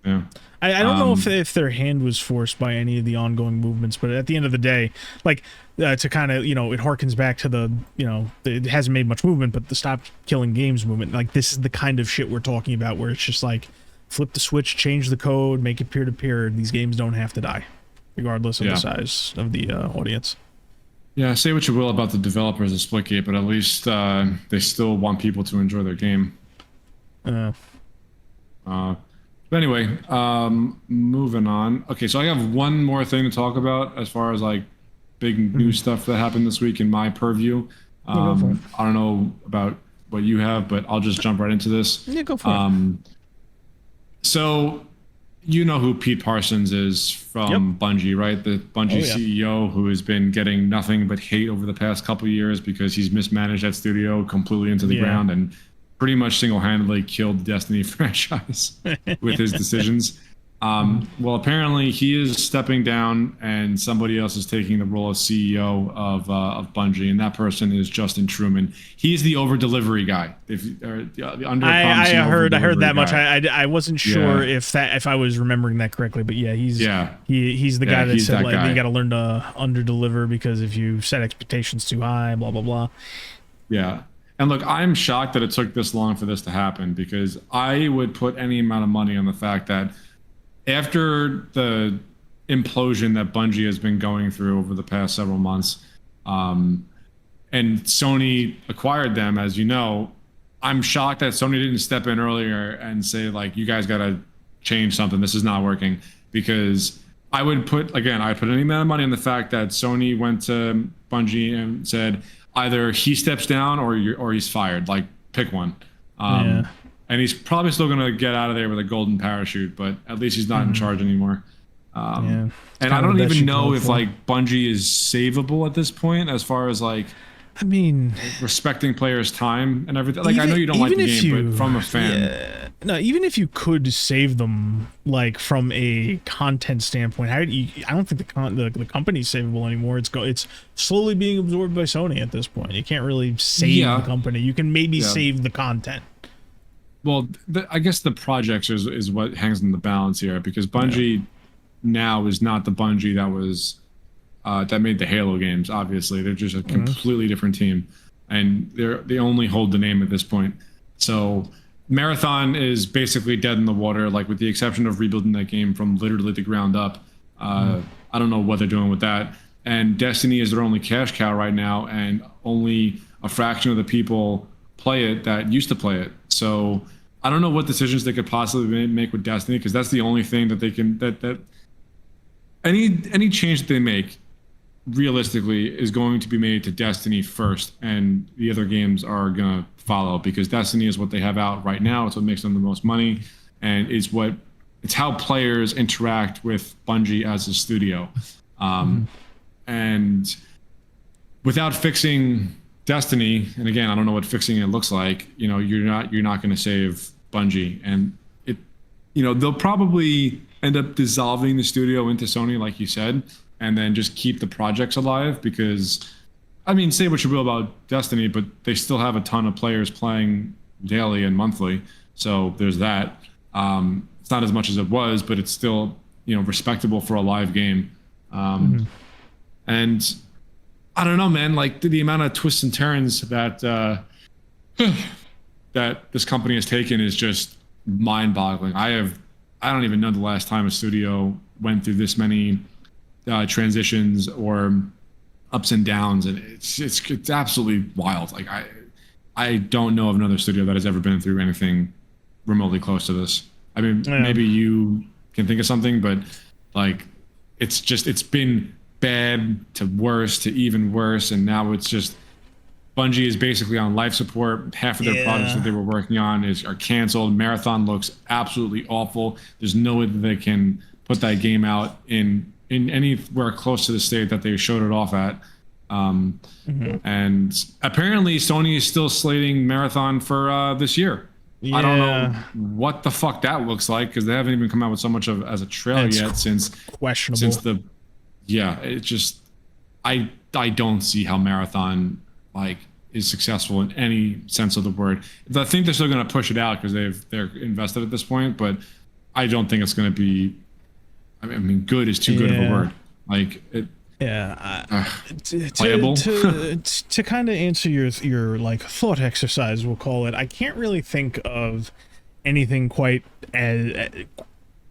Yeah. I don't know if their hand was forced by any of the ongoing movements, but at the end of the day, like to kind of, it harkens back to the, it hasn't made much movement, but the stop killing games movement. Like this is the kind of shit we're talking about where it's just like flip the switch, change the code, make it peer-to-peer. These games don't have to die, regardless of the size of the audience. Yeah, say what you will about the developers of Splitgate, but at least they still want people to enjoy their game. But anyway, moving on. Okay, so I have one more thing to talk about as far as like big news stuff that happened this week in my purview. I don't know about what you have, but I'll just jump right into this. Yeah, go for it. So you know who Pete Parsons is from Bungie, right? The Bungie CEO who has been getting nothing but hate over the past couple of years because he's mismanaged that studio completely into the ground and pretty much single-handedly killed the Destiny franchise with his decisions. Well, apparently he is stepping down and somebody else is taking the role of CEO of Bungie, and that person is Justin Truman. He's the over-delivery guy. I heard that much. I wasn't sure if I was remembering that correctly, but he's the guy that said like you got to learn to under-deliver because if you set expectations too high, blah blah blah. Yeah. And look, I'm shocked that it took this long for this to happen because I would put any amount of money on the fact that after the implosion that Bungie has been going through over the past several months, and and Sony acquired them, as you know. I'm shocked that Sony didn't step in earlier and say, like, you guys got to change something. This is not working. Because I would put any amount of money on the fact that Sony went to Bungie and said either he steps down or he's fired. Like, pick one. And he's probably still going to get out of there with a golden parachute, but at least he's not in charge anymore. And I don't even know if like Bungie is savable at this point, as far as like, I mean, respecting players' time and everything. Like, I know you don't like the game, but from a fan, even if you could save them, like from a content standpoint, I don't think the company's savable anymore. It's slowly being absorbed by Sony at this point. You can't really save the company. You can maybe save the content. Well, I guess the projects is what hangs in the balance here, because Bungie now is not the Bungie that was that made the Halo games. Obviously, they're just a completely different team, and they only hold the name at this point. So Marathon is basically dead in the water, like with the exception of rebuilding that game from literally the ground up. I don't know what they're doing with that. And Destiny is their only cash cow right now, and only a fraction of the people play it that used to play it. So I don't know what decisions they could possibly make with Destiny, because that's the only thing that they can that any change that they make realistically is going to be made to Destiny first, and the other games are gonna follow, because Destiny is what they have out right now. It's what makes them the most money, and it's how players interact with Bungie as a studio. And without fixing Destiny, and again, I don't know what fixing it looks like, you know, you're not going to save Bungie, and it, you know, they'll probably end up dissolving the studio into Sony, like you said, and then just keep the projects alive, because, I mean, say what you will about Destiny, but they still have a ton of players playing daily and monthly, so there's that. It's not as much as it was, but it's still, you know, respectable for a live game. And I don't know, man, like the amount of twists and turns that that this company has taken is just mind-boggling. I don't even know the last time a studio went through this many transitions or ups and downs, and it's absolutely wild. Like I don't know of another studio that has ever been through anything remotely close to this. I mean, maybe you can think of something, but like it's been bad to worse to even worse, and now it's just Bungie is basically on life support. Half of their projects that they were working on are canceled. Marathon looks absolutely awful. There's no way that they can put that game out in anywhere close to the state that they showed it off at. And apparently Sony is still slating Marathon for this year. I don't know what the fuck that looks like, because they haven't even come out with so much as a trailer yet since questionable. Since the it just I don't see how Marathon like is successful in any sense of the word. I think they're still going to push it out because they're invested at this point, but I don't think it's going to be. I mean, good is too good of a word. Like it. Playable. To kind of answer your like thought exercise, we'll call it. I can't really think of anything quite as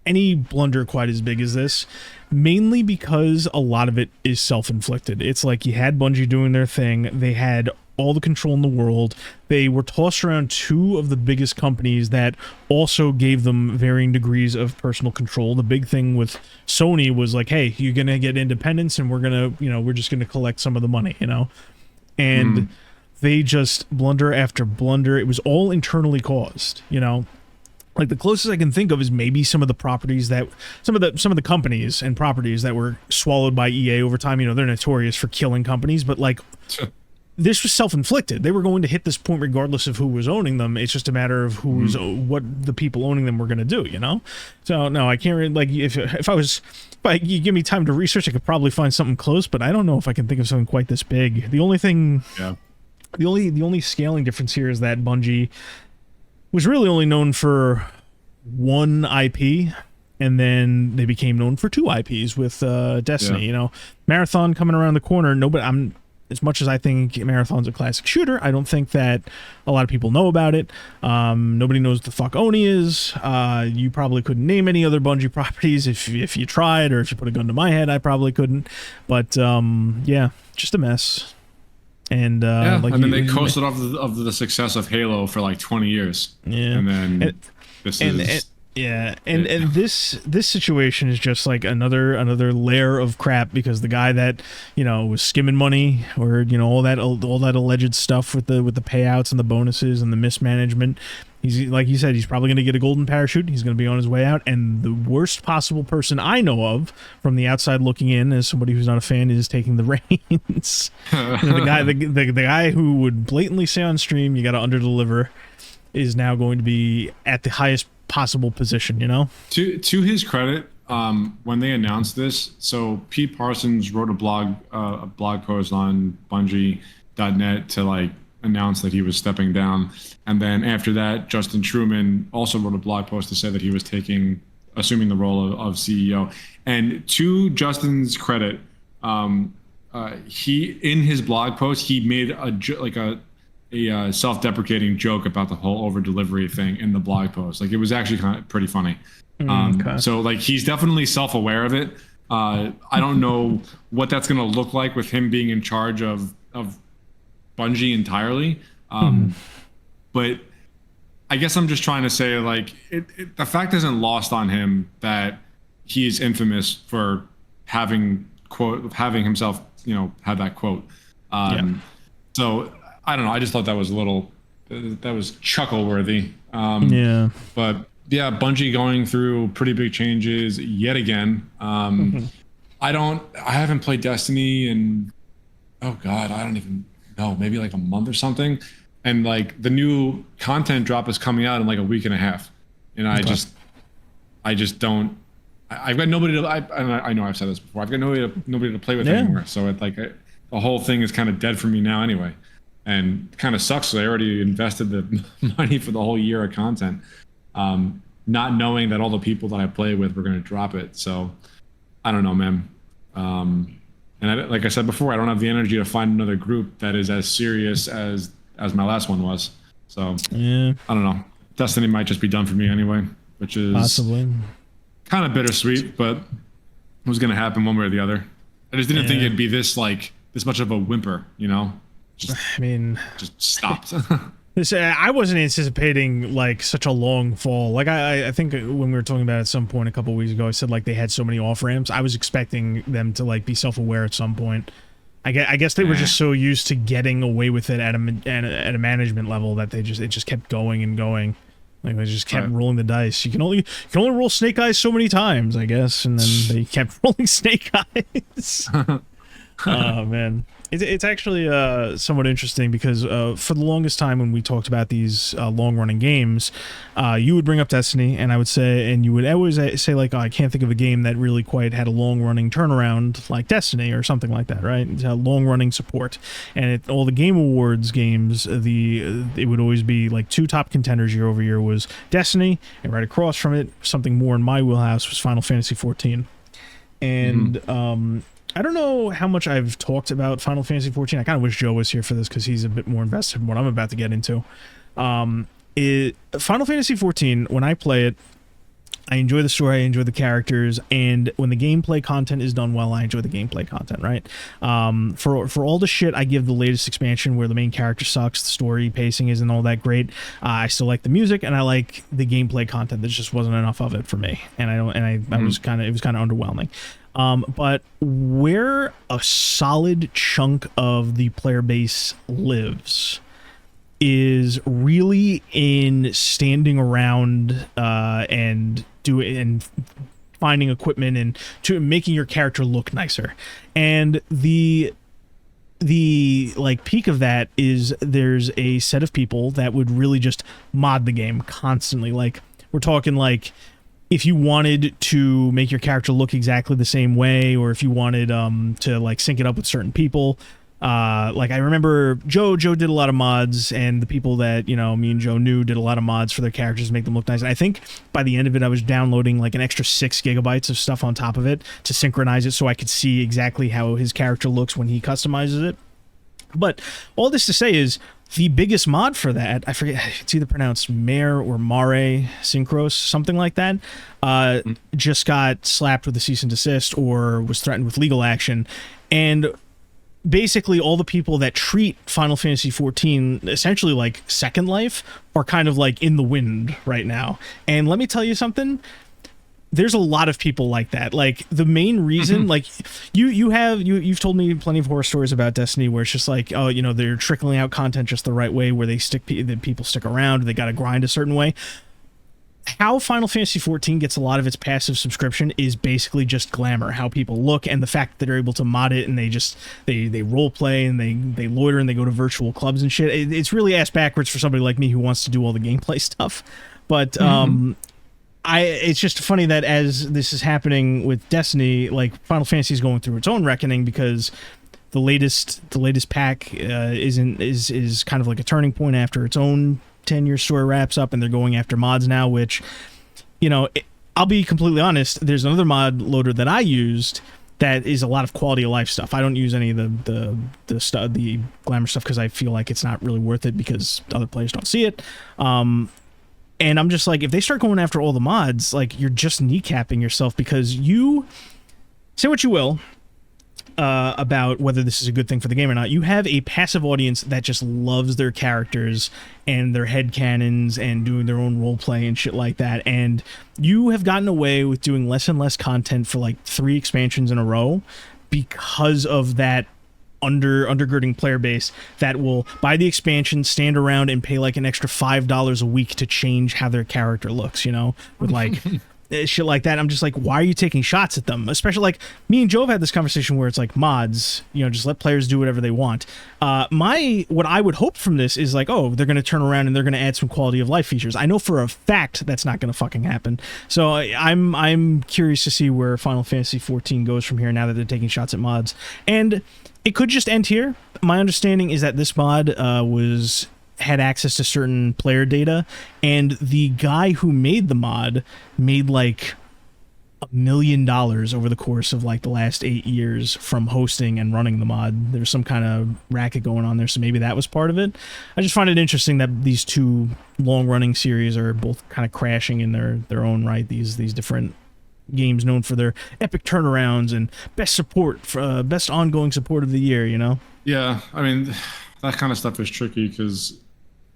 any blunder quite as big as this, mainly because a lot of it is self-inflicted. It's like you had Bungie doing their thing. They had all the control in the world. They were tossed around two of the biggest companies that also gave them varying degrees of personal control. The big thing with Sony was like, hey, you're going to get independence, and we're just going to collect some of the money, and they just blunder after blunder. It was all internally caused, Like the closest I can think of is maybe some of the properties that some of the companies and properties that were swallowed by EA over time. They're notorious for killing companies, but like this was self-inflicted. They were going to hit this point regardless of who was owning them. It's just a matter of what the people owning them were going to do. So no, I can't really, like if you give me time to research, I could probably find something close, but I don't know if I can think of something quite this big. The only thing, the only scaling difference here is that Bungie was really only known for one IP, and then they became known for two IPs with Destiny. Marathon coming around the corner. As much as I think Marathon's a classic shooter, I don't think that a lot of people know about it. Nobody knows what the fuck Oni is. You probably couldn't name any other Bungie properties if you tried, or if you put a gun to my head, I probably couldn't. But yeah, just a mess. And like, and then they coasted off of the success of Halo for like 20 years. Yeah, and then and this situation is just like another layer of crap, because the guy that, you know, was skimming money, or, you know, all that alleged stuff with the payouts and the bonuses and the mismanagement, he's, like you said, he's probably going to get a golden parachute. He's going to be on his way out. And the worst possible person I know of from the outside looking in, as somebody who's not a fan, is taking the reins. You know, the guy who would blatantly say on stream, "You got to underdeliver," is now going to be at the highest possible position, you know? To his credit, when they announced this, so Pete Parsons wrote a blog post on Bungie.net to like announce that he was stepping down, and then after that, Justin Truman also wrote a blog post to say that he was assuming the role of CEO. And to Justin's credit, he, in his blog post, he made a self-deprecating joke about the whole over-delivery thing in the blog post. Like, it was actually kind of pretty funny. Okay. So like, he's definitely self-aware of it. I don't know what that's going to look like with him being in charge of Bungie entirely. But I guess I'm just trying to say, like, the fact isn't lost on him that he is infamous for having himself, you know, have that quote. So I don't know. I just thought that was chuckle worthy. But yeah, Bungie going through pretty big changes yet again. I haven't played Destiny in, oh God, I don't even know, maybe like a month or something. And like, the new content drop is coming out in like a week and a half. And I just don't, I've got nobody to, I know I've said this before, I've got nobody to play with anymore. So it's like, the whole thing is kind of dead for me now anyway. And it kind of sucks. So I already invested the money for the whole year of content, not knowing that all the people that I play with were going to drop it. So I don't know, man. And like I said before, I don't have the energy to find another group that is as serious as my last one was. So I don't know. Destiny might just be done for me anyway, which is possibly kind of bittersweet, but it was going to happen one way or the other. I just didn't think it'd be this much of a whimper, you know? Just stopped. I wasn't anticipating like such a long fall. Like, I think when we were talking about it at some point a couple of weeks ago, I said like they had so many off ramps. I was expecting them to like be self-aware at some point. I guess they were just so used to getting away with it at a management level that it just kept going and going. Like, they just kept rolling the dice. You can only roll snake eyes so many times, I guess, and then they kept rolling snake eyes. Oh man. It's actually somewhat interesting, because for the longest time when we talked about these long-running games, you would bring up Destiny, and I would say, and you would always say like, oh, I can't think of a game that really quite had a long-running turnaround like Destiny or something like that, right? It's a long-running support. And all the Game Awards games, it would always be like two top contenders year over year was Destiny, and right across from it, something more in my wheelhouse, was Final Fantasy XIV. And I don't know how much I've talked about Final Fantasy XIV. I kind of wish Joe was here for this, because he's a bit more invested in what I'm about to get into. Final Fantasy XIV, when I play it, I enjoy the story, I enjoy the characters, and when the gameplay content is done well, I enjoy the gameplay content, right? For all the shit I give the latest expansion where the main character sucks, the story pacing isn't all that great, I still like the music, and I like the gameplay content. There just wasn't enough of it for me, and it was kind of underwhelming. But where a solid chunk of the player base lives is really in standing around and finding equipment and making your character look nicer. And the like peak of that is there's a set of people that would really just mod the game constantly. Like, we're talking like, if you wanted to make your character look exactly the same way, or if you wanted to like sync it up with certain people, like I remember Joe did a lot of mods, and the people that, you know, me and Joe knew did a lot of mods for their characters to make them look nice. And I think by the end of it, I was downloading like an extra 6 gigabytes of stuff on top of it to synchronize it so I could see exactly how his character looks when he customizes it. But all this to say is, the biggest mod for that, I forget, it's either pronounced Mare or Mare Synchros, something like that, just got slapped with a cease and desist or was threatened with legal action. And basically all the people that treat Final Fantasy XIV essentially like Second Life are kind of like in the wind right now. And let me tell you something. There's a lot of people like that. Like the main reason, like you've told me plenty of horror stories about Destiny where it's just like, oh, you know, they're trickling out content just the right way, where they that people stick around, they got to grind a certain way. How Final Fantasy XIV gets a lot of its passive subscription is basically just glamour, how people look, and the fact that they're able to mod it, and they role play and they loiter and they go to virtual clubs and shit. It's really ass backwards for somebody like me who wants to do all the gameplay stuff. But it's just funny that as this is happening with Destiny, like Final Fantasy is going through its own reckoning, because the latest pack is kind of like a turning point after its own 10-year story wraps up, and they're going after mods now, which, you know, I'll be completely honest, there's another mod loader that I used that is a lot of quality of life stuff. I don't use any of the glamour stuff because I feel like it's not really worth it because other players don't see it. And I'm just like, if they start going after all the mods, like, you're just kneecapping yourself, because you say what you will about whether this is a good thing for the game or not. You have a passive audience that just loves their characters and their headcanons and doing their own role play and shit like that. And you have gotten away with doing less and less content for like 3 expansions in a row because of that undergirding player base that will buy the expansion, stand around, and pay like an extra $5 a week to change how their character looks, you know, with like shit like that. I'm just like, why are you taking shots at them? Especially like me and Joe have had this conversation where it's like, mods, you know, just let players do whatever they want. What I would hope from this is like, oh, they're going to turn around and they're going to add some quality of life features. I know for a fact that's not going to fucking happen. So I'm curious to see where Final Fantasy XIV goes from here now that they're taking shots at mods. And it could just end here. My understanding is that this mod had access to certain player data, and the guy who made the mod made like $1 million over the course of like the last 8 years from hosting and running the mod. There's some kind of racket going on there, so maybe that was part of it. I just find it interesting that these two long-running series are both kind of crashing in their own right. These different games known for their epic turnarounds and best support, best ongoing support of the year, you know? Yeah, I mean, that kind of stuff is tricky because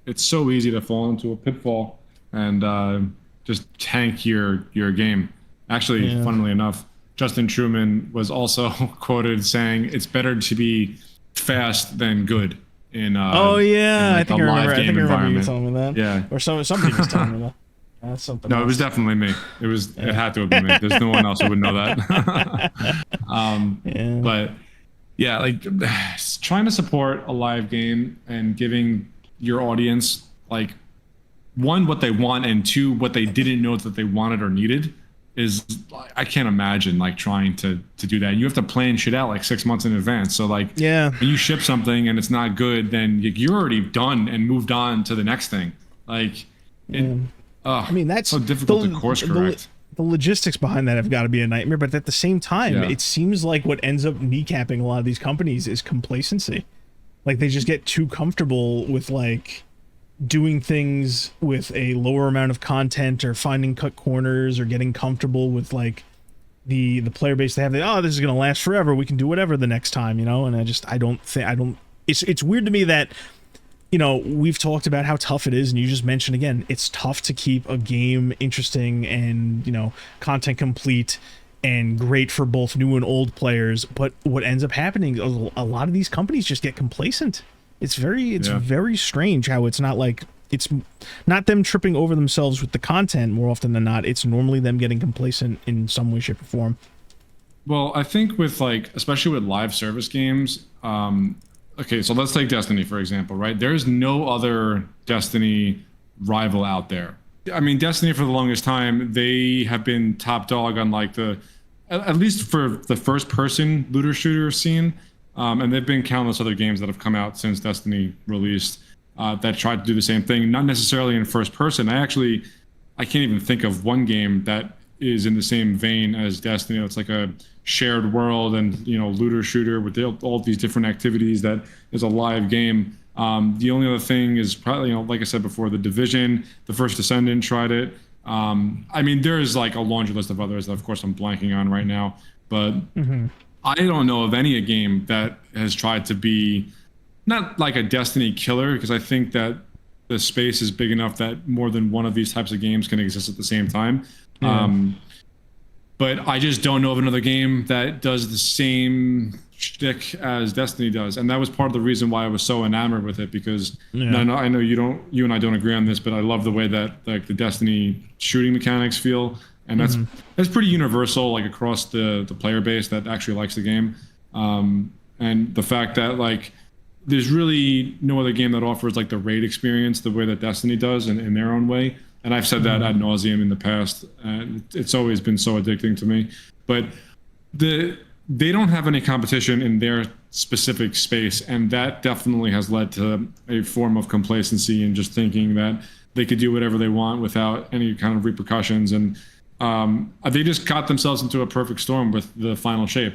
it's so easy to fall into a pitfall and just tank your game. Actually, funnily enough, Justin Truman was also quoted saying it's better to be fast than good in like I think I remember you telling me that. Yeah, or somebody was telling me that. That's something. No, else. It was definitely me. It had to have been me. There's no one else who would know that. But yeah, like trying to support a live game and giving your audience like, 1, what they want, and 2, what they didn't know that they wanted or needed is, I can't imagine like trying to do that. You have to plan shit out like 6 months in advance. So like, when you ship something and it's not good, then you're already done and moved on to the next thing. Like, I mean, that's so difficult to course correct. The logistics behind that have got to be a nightmare, but at the same time, it seems like what ends up kneecapping a lot of these companies is complacency. Like, they just get too comfortable with like doing things with a lower amount of content, or finding cut corners, or getting comfortable with like the player base they have. This is going to last forever, we can do whatever the next time, you know? And it's weird to me that, you know, we've talked about how tough it is, and you just mentioned again, it's tough to keep a game interesting and, you know, content complete and great for both new and old players. But what ends up happening, a lot of these companies just get complacent. It's very strange how it's not like, it's not them tripping over themselves with the content more often than not. It's normally them getting complacent in some way, shape, or form. Well, I think with like, especially with live service games, okay, so let's take Destiny, for example, right? There's no other Destiny rival out there. I mean, Destiny, for the longest time, they have been top dog on like at least for the first person looter shooter scene. And there've been countless other games that have come out since Destiny released that tried to do the same thing, not necessarily in first person. I can't even think of one game that is in the same vein as Destiny. It's like a shared world and, you know, looter shooter with all these different activities that is a live game. The only other thing is probably, you know, like I said before, The Division, The First Descendant tried it. I mean, there's like a laundry list of others that, of course, I'm blanking on right now. But I don't know of any game that has tried to be not like a Destiny killer, because I think that the space is big enough that more than one of these types of games can exist at the same time. Yeah. But I just don't know of another game that does the same shtick as Destiny does, and that was part of the reason why I was so enamored with it. Because I know you and I don't agree on this, but I love the way that like the Destiny shooting mechanics feel, and that's pretty universal, like across the player base that actually likes the game. And the fact that like there's really no other game that offers like the raid experience the way that Destiny does in their own way. And I've said that ad nauseum in the past, and it's always been so addicting to me. But they don't have any competition in their specific space, and that definitely has led to a form of complacency and just thinking that they could do whatever they want without any kind of repercussions. And they just got themselves into a perfect storm with the final shape.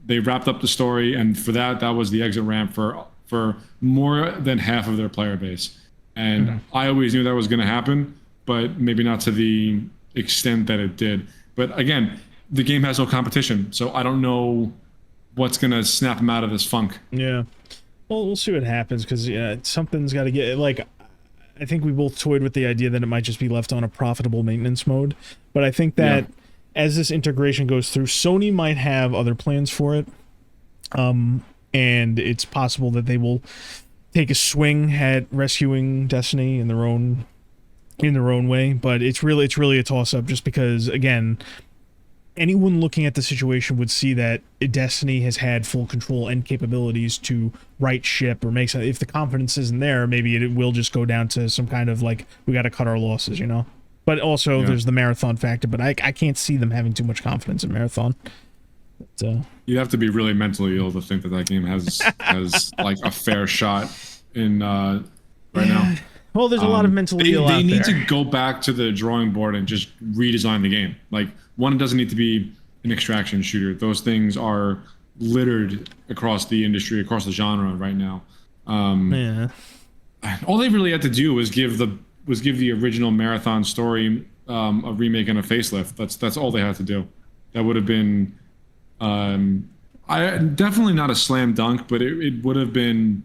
They wrapped up the story, and for that was the exit ramp for more than half of their player base. And I always knew that was going to happen, but maybe not to the extent that it did. But again, the game has no competition, so I don't know what's going to snap them out of this funk. Yeah. Well, we'll see what happens, because something's got to get, like, I think we both toyed with the idea that it might just be left on a profitable maintenance mode. But I think that as this integration goes through, Sony might have other plans for it. And it's possible that they will take a swing at rescuing Destiny in their own way, but it's really a toss-up, just because, again, anyone looking at the situation would see that Destiny has had full control and capabilities to right ship or make something. If the confidence isn't there, maybe it will just go down to some kind of like, we got to cut our losses, but also there's the Marathon factor, but I can't see them having too much confidence in Marathon. But, you'd have to be really mentally ill to think that game has like a fair shot in right now. Well, there's a lot of mentally ill out there. They need to go back to the drawing board and just redesign the game. Like, one, it doesn't need to be an extraction shooter. Those things are littered across the industry, across the genre right now. All they really had to do was give the original Marathon story a remake and a facelift. That's all they had to do. That would have been definitely not a slam dunk, but it would have been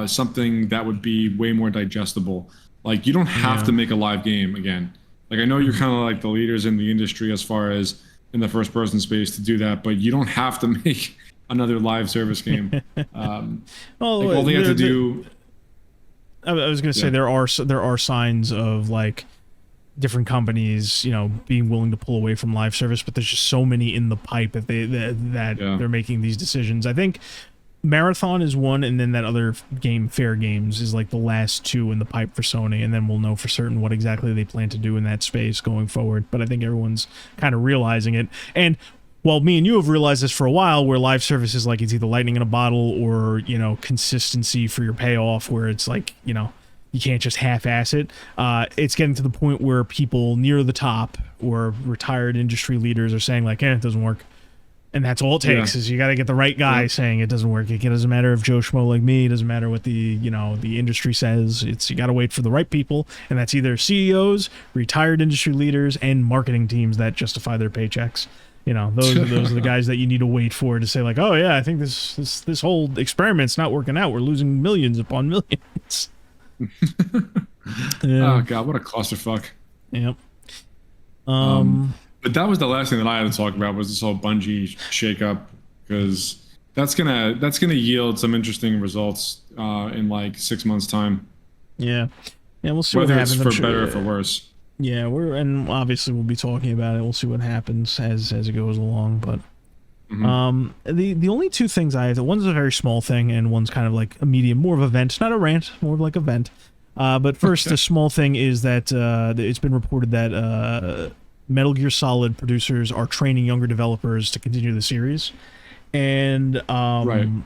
something that would be way more digestible. Like, you don't have to make a live game again. Like, I know you're kind of like the leaders in the industry as far as in the first person space to do that, but you don't have to make another live service game. All they have to do. I was going to say there are signs of like different companies, being willing to pull away from live service, but there's just so many in the pipe that they're making these decisions. I think Marathon is one, and then that other game, Fair Games, is like the last two in the pipe for Sony, and then we'll know for certain what exactly they plan to do in that space going forward. But I think everyone's kind of realizing it. And well, me and you have realized this for a while, where live service is like, it's either lightning in a bottle or, consistency for your payoff, where it's like, you can't just half-ass it. It's getting to the point where people near the top or retired industry leaders are saying like, it doesn't work. And that's all it takes is you got to get the right guy saying it doesn't work. It doesn't matter if Joe Schmo like me. It doesn't matter what the industry says. You got to wait for the right people, and that's either CEOs, retired industry leaders, and marketing teams that justify their paychecks. Those are the guys that you need to wait for to say like, oh yeah, I think this whole experiment's not working out. We're losing millions upon millions. Oh god, what a clusterfuck. Yep. But that was the last thing that I had to talk about, was this whole Bungie shakeup, because that's gonna yield some interesting results in like 6 months' time. Yeah, we'll see whether what happens. It's for better or for worse. Yeah, and obviously we'll be talking about it. We'll see what happens as it goes along. But the only two things I have, one's a very small thing, and one's kind of like a medium, more of a vent, not a rant, more of like a vent. But first, the small thing is that it's been reported that Metal Gear Solid producers are training younger developers to continue the series, and I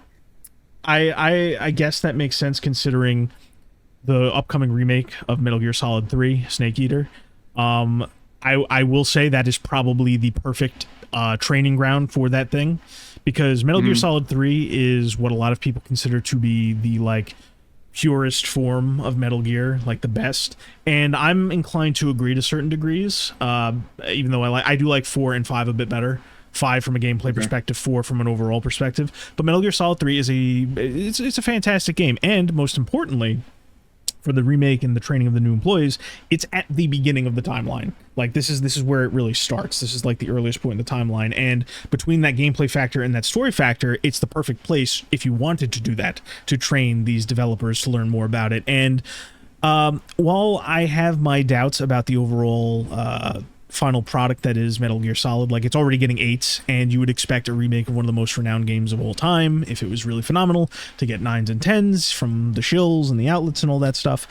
guess that makes sense considering the upcoming remake of Metal Gear Solid 3, Snake Eater. I will say that is probably the perfect training ground for that thing, because Metal Gear Solid 3 is what a lot of people consider to be the like purest form of Metal Gear, like the best, and I'm inclined to agree to certain degrees, even though I do like 4 and 5 a bit better. 5 from a gameplay perspective, 4 from an overall perspective. But Metal Gear Solid 3 is it's a fantastic game, and most importantly, for the remake and the training of the new employees, it's at the beginning of the timeline. Like this is where it really starts. This is like the earliest point in the timeline, and between that gameplay factor and that story factor, it's the perfect place if you wanted to do that, to train these developers to learn more about it. And while I have my doubts about the overall final product that is Metal Gear Solid, like it's already getting 8s, and you would expect a remake of one of the most renowned games of all time, if it was really phenomenal, to get 9s and 10s from the shills and the outlets and all that stuff.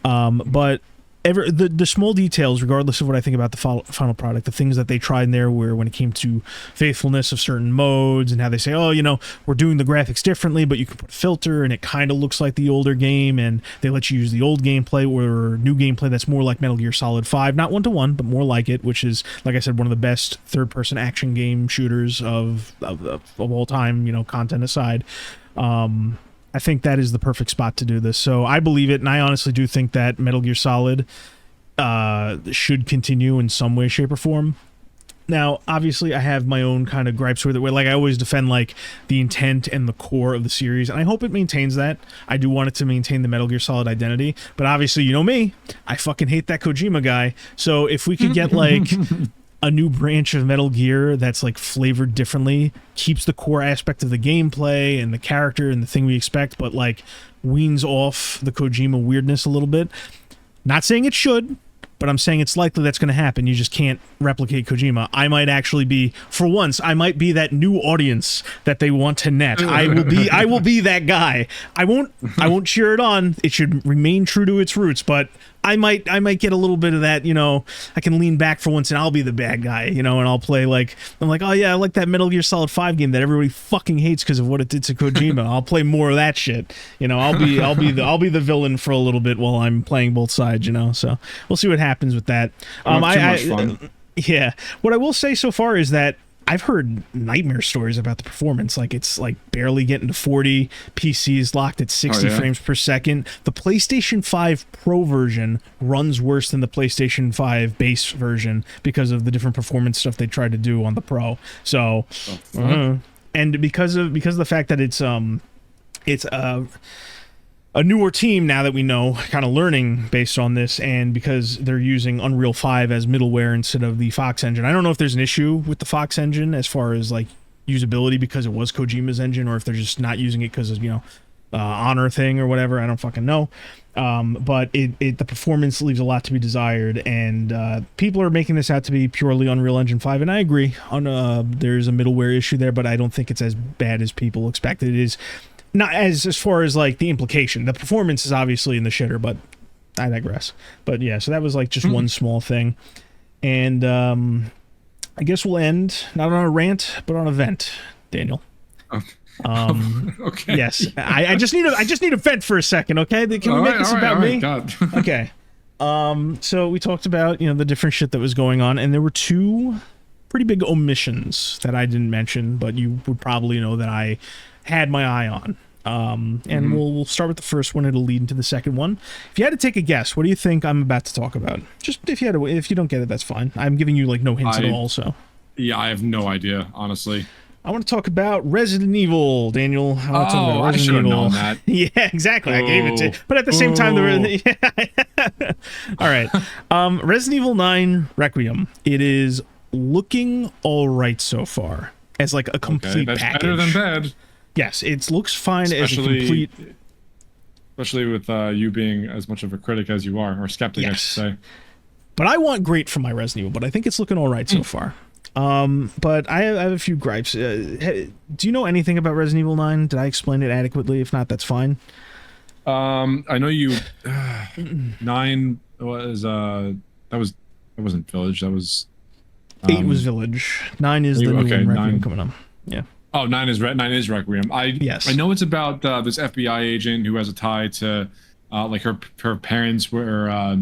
But the small details, regardless of what I think about the final product, the things that they tried in there, where when it came to faithfulness of certain modes and how they say, oh, you know, we're doing the graphics differently, but you can put a filter and it kind of looks like the older game, and they let you use the old gameplay or new gameplay that's more like Metal Gear Solid 5, not 1-to-1, but more like it, which is, like I said, one of the best third-person action game shooters of all time, you know, content aside. I think that is the perfect spot to do this. So I believe it, and I honestly do think that Metal Gear Solid should continue in some way, shape, or form. Now, obviously, I have my own kind of gripes with it, where like I always defend like the intent and the core of the series, and I hope it maintains that. I do want it to maintain the Metal Gear Solid identity, but obviously, you know me, I fucking hate that Kojima guy. So if we could get like a new branch of Metal Gear that's like flavored differently, keeps the core aspect of the gameplay and the character and the thing we expect, but like weans off the Kojima weirdness a little bit. Not saying it should, but I'm saying it's likely that's going to happen. You just can't replicate Kojima. I might actually be, for once, I might be that new audience that they want to net. I will be that guy. I won't cheer it on. It should remain true to its roots, but I might get a little bit of that, you know, I can lean back for once and I'll be the bad guy, you know, and I'll play like, I'm like, oh yeah, I like that Metal Gear Solid 5 game that everybody fucking hates because of what it did to Kojima. I'll play more of that shit. You know, I'll be the villain for a little bit while I'm playing both sides, you know. So we'll see what happens with that. Too much fun. Yeah. What I will say so far is that I've heard nightmare stories about the performance. Like it's like barely getting to 40. PC is locked at 60 frames per second. The PlayStation 5 Pro version runs worse than the PlayStation 5 base version because of the different performance stuff they tried to do on the Pro. So, and because of the fact that it's a newer team now that we know, kind of learning based on this, and because they're using Unreal 5 as middleware instead of the Fox engine. I don't know if there's an issue with the Fox engine as far as like usability because it was Kojima's engine, or if they're just not using it because of, you know, honor thing or whatever. I don't fucking know. But the performance leaves a lot to be desired, and people are making this out to be purely Unreal Engine 5, and I agree. There's a middleware issue there, but I don't think it's as bad as people expect it is. Not as far as like the implication. The performance is obviously in the shitter, but I digress. But yeah, so that was like just one small thing. And I guess we'll end not on a rant, but on a vent, Daniel. Okay. Yes. I just need a vent for a second, okay? Can we make this about me? God. Okay. So we talked about, you know, the different shit that was going on, and there were 2 pretty big omissions that I didn't mention, but you would probably know that I had my eye on. And we'll start with the first one. It'll lead into the second one. If you had to take a guess, what do you think I'm about to talk about? Just if you don't get it, that's fine. I'm giving you like no hints at all. So yeah, I have no idea, honestly. I want to talk about Resident Evil, Daniel. I want to talk about Resident Evil. Known that. Yeah, exactly. I gave it to, but at the same time, all right. Resident Evil 9 Requiem. It is looking all right so far as like a complete that's package. Better than bad. Yes, it looks fine as a complete. Especially with you being as much of a critic as you are, or skeptic, I should say. But I want great from my Resident Evil, but I think it's looking all right so far. But I have a few gripes. Do you know anything about Resident Evil 9? Did I explain it adequately? If not, that's fine. I know you. 9 was that wasn't Village. That was 8 was Village. 9 is the new one, Requiem coming up. Yeah. Oh, 9 is Requiem. Yes. I know it's about this FBI agent who has a tie to like her parents were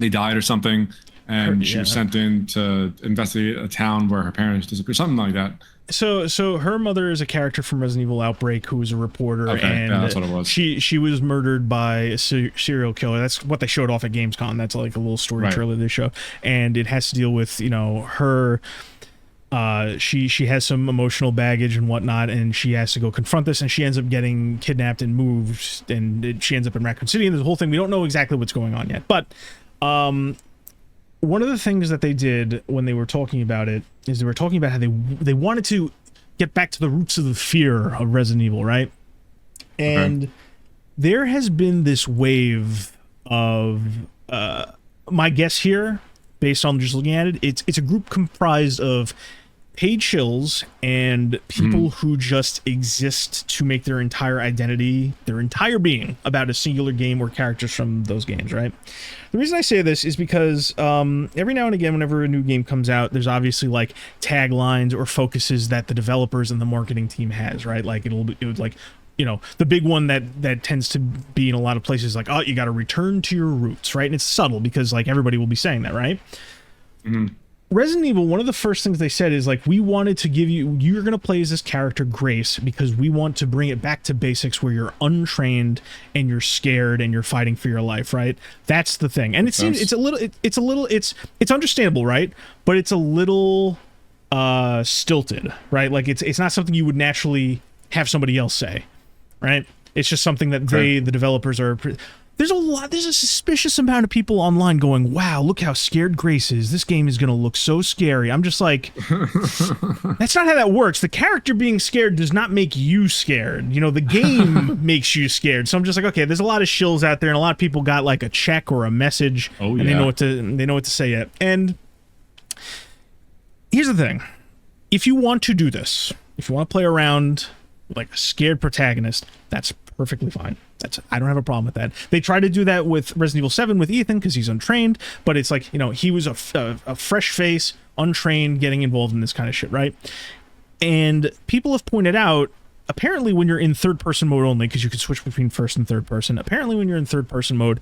they died or something, and she was sent in to investigate a town where her parents disappeared, something like that. So her mother is a character from Resident Evil Outbreak who was a reporter, and that's what it was. She was murdered by a serial killer. That's what they showed off at Gamescom. That's like a little story trailer they show, and it has to deal with, you know, her She has some emotional baggage and whatnot, and she has to go confront this, and she ends up getting kidnapped and moved, and she ends up in Raccoon City, and there's a whole thing. We don't know exactly what's going on yet, but one of the things that they did when they were talking about it is they were talking about how they wanted to get back to the roots of the fear of Resident Evil, right? And there has been this wave of my guess here, based on just looking at it, it's a group comprised of paid shills and people who just exist to make their entire identity, their entire being about a singular game or characters from those games, right? The reason I say this is because every now and again, whenever a new game comes out, there's obviously like taglines or focuses that the developers and the marketing team has, right? Like it would like, you know, the big one that tends to be in a lot of places, like, oh, you got to return to your roots, right? And it's subtle because like everybody will be saying that, right? Resident Evil, one of the first things they said is like, we wanted to give you're going to play as this character Grace because we want to bring it back to basics where you're untrained and you're scared and you're fighting for your life, right? That's the thing. And it seems it's understandable, right? But it's a little stilted, right? Like it's not something you would naturally have somebody else say, right? It's just something that the developers are. There's a suspicious amount of people online going, wow, look how scared Grace is. This game is going to look so scary. I'm just like, that's not how that works. The character being scared does not make you scared. You know, the game makes you scared. So I'm just like, okay, there's a lot of shills out there, and a lot of people got like a check or a message, and they know what to say yet. And here's the thing. If you want to do this, if you want to play around like a scared protagonist, that's perfectly fine. I don't have a problem with that. They try to do that with Resident Evil 7 with Ethan because he's untrained, but it's like, you know, he was a fresh face, untrained, getting involved in this kind of shit, right? And people have pointed out, apparently when you're in third-person mode only, because you can switch between first and third person, apparently when you're in third-person mode,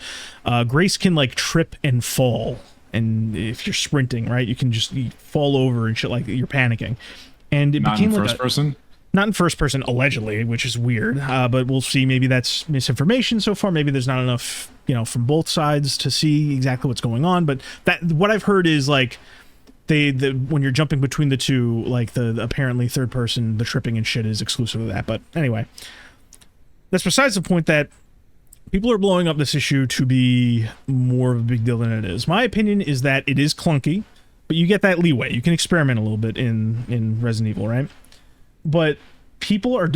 Grace can, like, trip and fall. And if you're sprinting, right, you can just fall over and shit like that. You're panicking. And it became like first person? Not in first person, allegedly, which is weird, but we'll see. Maybe that's misinformation so far. Maybe there's not enough, you know, from both sides to see exactly what's going on. But what I've heard is like when you're jumping between the two, like the apparently third person, the tripping and shit is exclusive of that. But anyway, that's besides the point. That people are blowing up this issue to be more of a big deal than it is. My opinion is that it is clunky, but you get that leeway. You can experiment a little bit in Resident Evil, right? But people are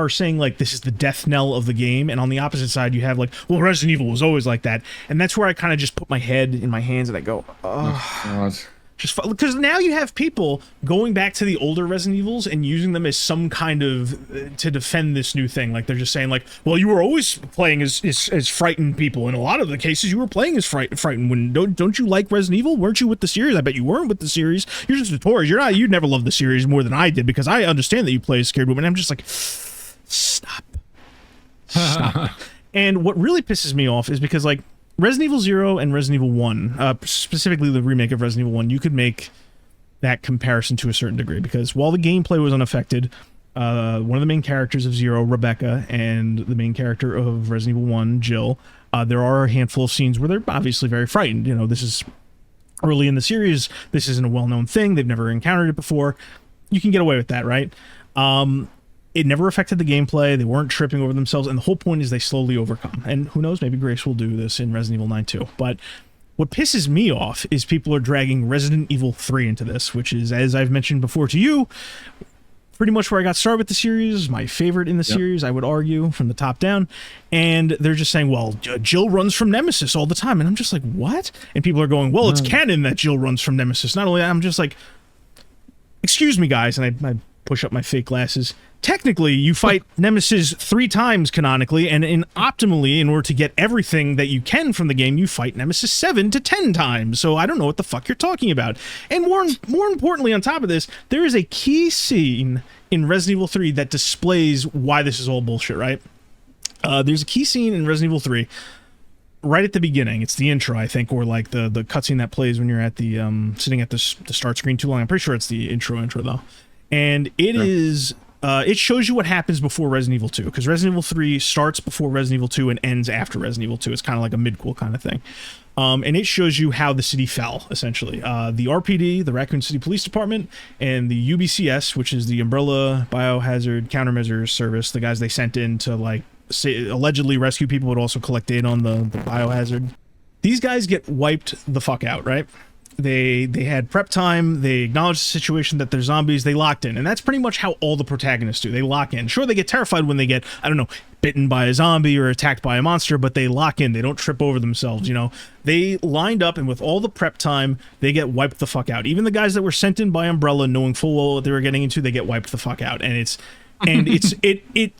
saying like this is the death knell of the game, and on the opposite side you have like, well, Resident Evil was always like that, and that's where I kind of just put my head in my hands and I go, oh God. Just because now you have people going back to the older Resident Evils and using them as some kind of to defend this new thing. Like they're just saying like, well, you were always playing as frightened people. In a lot of the cases, you were playing as frightened. When don't you like Resident Evil? Weren't you with the series? I bet you weren't with the series. You're just notorious. You're not. You never loved the series more than I did because I understand that you play as scared woman. I'm just like, stop. And what really pisses me off is because like, Resident Evil 0 and Resident Evil 1, specifically the remake of Resident Evil 1, you could make that comparison to a certain degree, because while the gameplay was unaffected, one of the main characters of 0, Rebecca, and the main character of Resident Evil 1, Jill, there are a handful of scenes where they're obviously very frightened. You know, this is early in the series, this isn't a well-known thing, they've never encountered it before. You can get away with that, right? It never affected the gameplay. They weren't tripping over themselves. And the whole point is they slowly overcome. And who knows, maybe Grace will do this in Resident Evil 9 too. But what pisses me off is people are dragging Resident Evil 3 into this, which is, as I've mentioned before to you, pretty much where I got started with the series, my favorite in the series, I would argue, from the top down. And they're just saying, well, Jill runs from Nemesis all the time. And I'm just like, what? And people are going, well, it's canon that Jill runs from Nemesis. Not only that, I'm just like, excuse me, guys. And I push up my fake glasses. Technically, you fight Nemesis 3 times canonically, and optimally, in order to get everything that you can from the game, you fight Nemesis 7 to 10 times. So I don't know what the fuck you're talking about. And more importantly, on top of this, there is a key scene in Resident Evil 3 that displays why this is all bullshit, right? There's a key scene in Resident Evil 3 right at the beginning. It's the intro, I think, or like the cutscene that plays when you're at the sitting at the start screen too long. I'm pretty sure it's the intro though. And it is it shows you what happens before Resident Evil 2, because Resident Evil 3 starts before Resident Evil 2 and ends after Resident Evil 2. It's kind of like a midquel kind of thing. And it shows you how the city fell, essentially. The RPD, the Raccoon City Police Department, and the UBCS, which is the Umbrella Biohazard Countermeasures Service, the guys they sent in to, like, allegedly rescue people, but also collect data on the biohazard. These guys get wiped the fuck out, right? They had prep time, they acknowledge the situation that they're zombies, they locked in. And that's pretty much how all the protagonists do. They lock in. Sure, they get terrified when they get, I don't know, bitten by a zombie or attacked by a monster, but they lock in. They don't trip over themselves, you know. They lined up, and with all the prep time, they get wiped the fuck out. Even the guys that were sent in by Umbrella, knowing full well what they were getting into, they get wiped the fuck out. And it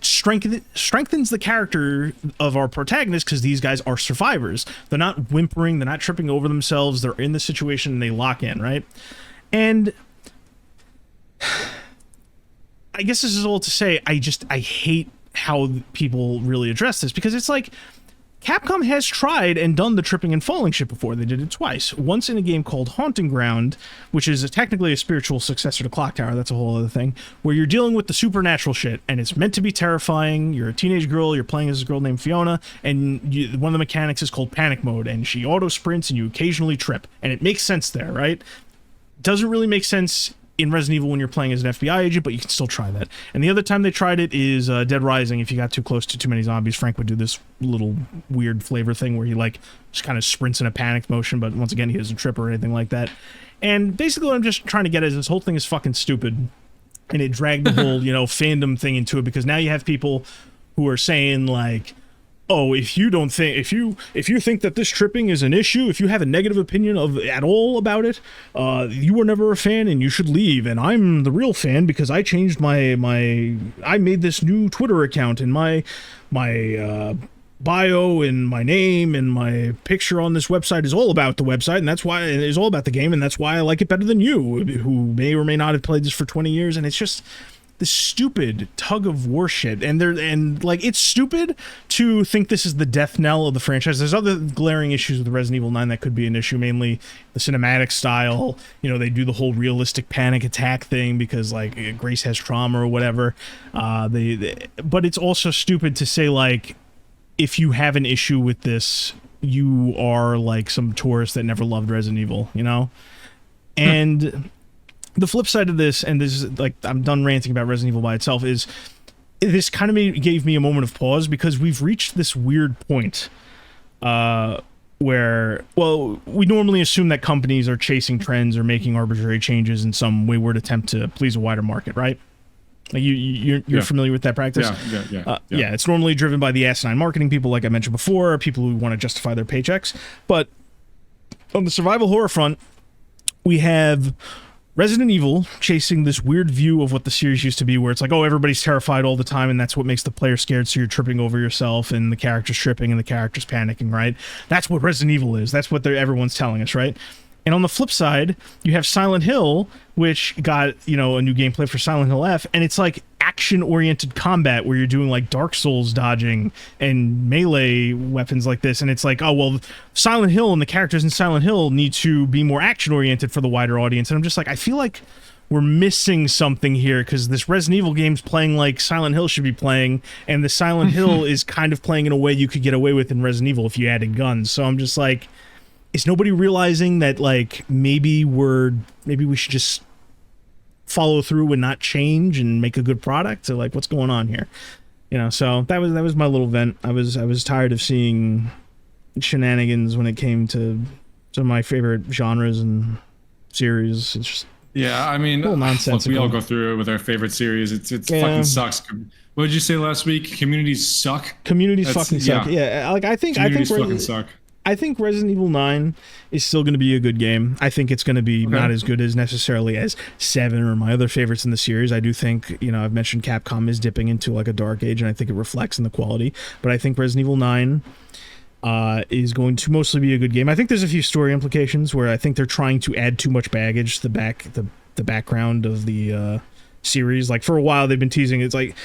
strengthens the character of our protagonists, because these guys are survivors. They're not whimpering, they're not tripping over themselves, they're in the situation and they lock in, right? And I guess this is all to say, I hate how people really address this, because it's like, Capcom has tried and done the tripping and falling shit before. They did it twice. Once in a game called Haunting Ground, which is technically a spiritual successor to Clock Tower. That's a whole other thing. Where you're dealing with the supernatural shit, and it's meant to be terrifying. You're a teenage girl. You're playing as a girl named Fiona, and one of the mechanics is called panic mode, and she auto sprints, and you occasionally trip, and it makes sense there, right? Doesn't really make sense in Resident Evil when you're playing as an FBI agent, but you can still try that. And the other time they tried it is Dead Rising. If you got too close to too many zombies, Frank would do this little weird flavor thing where he like just kind of sprints in a panicked motion, but once again he doesn't trip or anything like that. And basically what I'm just trying to get is this whole thing is fucking stupid, and it dragged the whole, you know, fandom thing into it, because now you have people who are saying like, oh, if you think that this tripping is an issue, if you have a negative opinion of at all about it, you were never a fan and you should leave. And I'm the real fan because I changed I made this new Twitter account, and my bio and my name and my picture on this website is all about the website, and that's why it is all about the game, and that's why I like it better than you, who may or may not have played this for 20 years. And it's just this stupid tug of war shit, and like, it's stupid to think this is the death knell of the franchise. There's other glaring issues with Resident Evil 9 that could be an issue, mainly the cinematic style. You know, they do the whole realistic panic attack thing because like Grace has trauma or whatever. But it's also stupid to say like, if you have an issue with this, you are like some tourist that never loved Resident Evil, you know? And the flip side of this, and this is like, I'm done ranting about Resident Evil by itself, is this kind of gave me a moment of pause, because we've reached this weird point where, well, we normally assume that companies are chasing trends or making arbitrary changes in some wayward attempt to please a wider market, right? Like you're familiar with that practice? Yeah. Yeah, it's normally driven by the asinine marketing people, like I mentioned before, people who want to justify their paychecks. But on the survival horror front, we have Resident Evil chasing this weird view of what the series used to be, where it's like, oh, everybody's terrified all the time, and that's what makes the player scared, so you're tripping over yourself, and the character's tripping, and the character's panicking, right? That's what Resident Evil is. That's what everyone's telling us, right? And on the flip side, you have Silent Hill, which got, you know, a new gameplay for Silent Hill F, and it's like action-oriented combat where you're doing like Dark Souls dodging and melee weapons like this, and it's like, oh, well, Silent Hill and the characters in Silent Hill need to be more action-oriented for the wider audience. And I'm just like, I feel like we're missing something here, because this Resident Evil game's playing like Silent Hill should be playing, and the Silent Hill is kind of playing in a way you could get away with in Resident Evil if you added guns. So I'm just like, is nobody realizing that like maybe we should just follow through and not change and make a good product? So like, what's going on here? You know, so that was my little vent. I was tired of seeing shenanigans when it came to my favorite genres and series. It's just, yeah, I mean, nonsense. We all go through it with our favorite series. It's fucking sucks. What did you say last week? Communities suck. Communities fucking suck. Yeah, like I think fucking suck. I think Resident Evil 9 is still going to be a good game. I think it's going to be not as good as necessarily as 7 or my other favorites in the series. I do think, you know, I've mentioned Capcom is dipping into like a dark age, and I think it reflects in the quality. But I think Resident Evil 9 is going to mostly be a good game. I think there's a few story implications where I think they're trying to add too much baggage to the background of the series. Like for a while they've been teasing, it's like,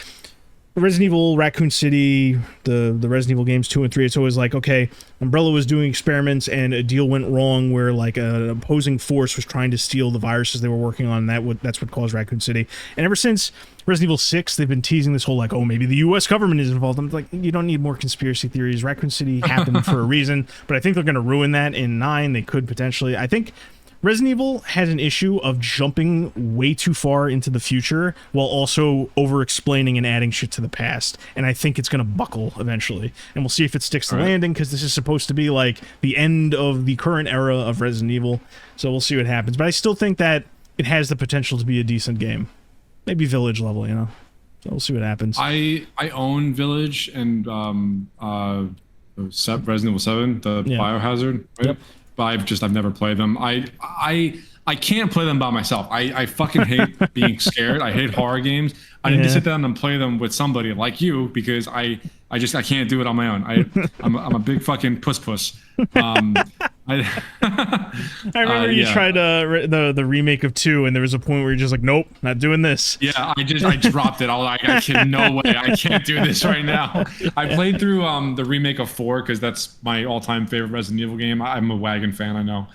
Resident Evil, Raccoon City, the Resident Evil games 2 and 3, it's always like, okay, Umbrella was doing experiments and a deal went wrong where like an opposing force was trying to steal the viruses they were working on, and that's what caused Raccoon City. And ever since Resident Evil 6, they've been teasing this whole like, oh, maybe the US government is involved. I'm like, you don't need more conspiracy theories. Raccoon City happened for a reason, but I think they're going to ruin that in 9. They could potentially. I think Resident Evil has an issue of jumping way too far into the future while also over-explaining and adding shit to the past. And I think it's going to buckle eventually. And we'll see if it sticks to landing, because this is supposed to be like the end of the current era of Resident Evil. So we'll see what happens. But I still think that it has the potential to be a decent game. Maybe Village level, you know? So we'll see what happens. I own Village and Resident Evil 7, the Biohazard, right? Yep. But I've never played them. I can't play them by myself. I fucking hate being scared. I hate horror games. I need to sit down and play them with somebody like you, because I can't do it on my own. I'm a big fucking puss. I remember you tried the remake of 2, and there was a point where you're just like, nope, not doing this. Yeah, I dropped it. I was like, no way, I can't do this right now. I played through the remake of 4 because that's my all-time favorite Resident Evil game. I'm a wagon fan, I know,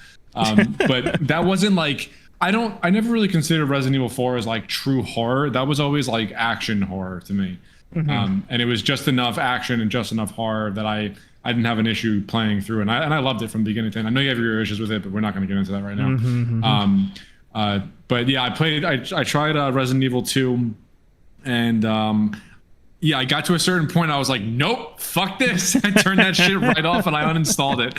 but that wasn't like, I never really considered Resident Evil 4 as like true horror. That was always like action horror to me, and it was just enough action and just enough horror that I didn't have an issue playing through, and I loved it from beginning to end. I know you have your issues with it, but we're not going to get into that right now. But yeah, I tried Resident Evil 2, and yeah, I got to a certain point. I was like, nope, fuck this. I turned that shit right off and I uninstalled it.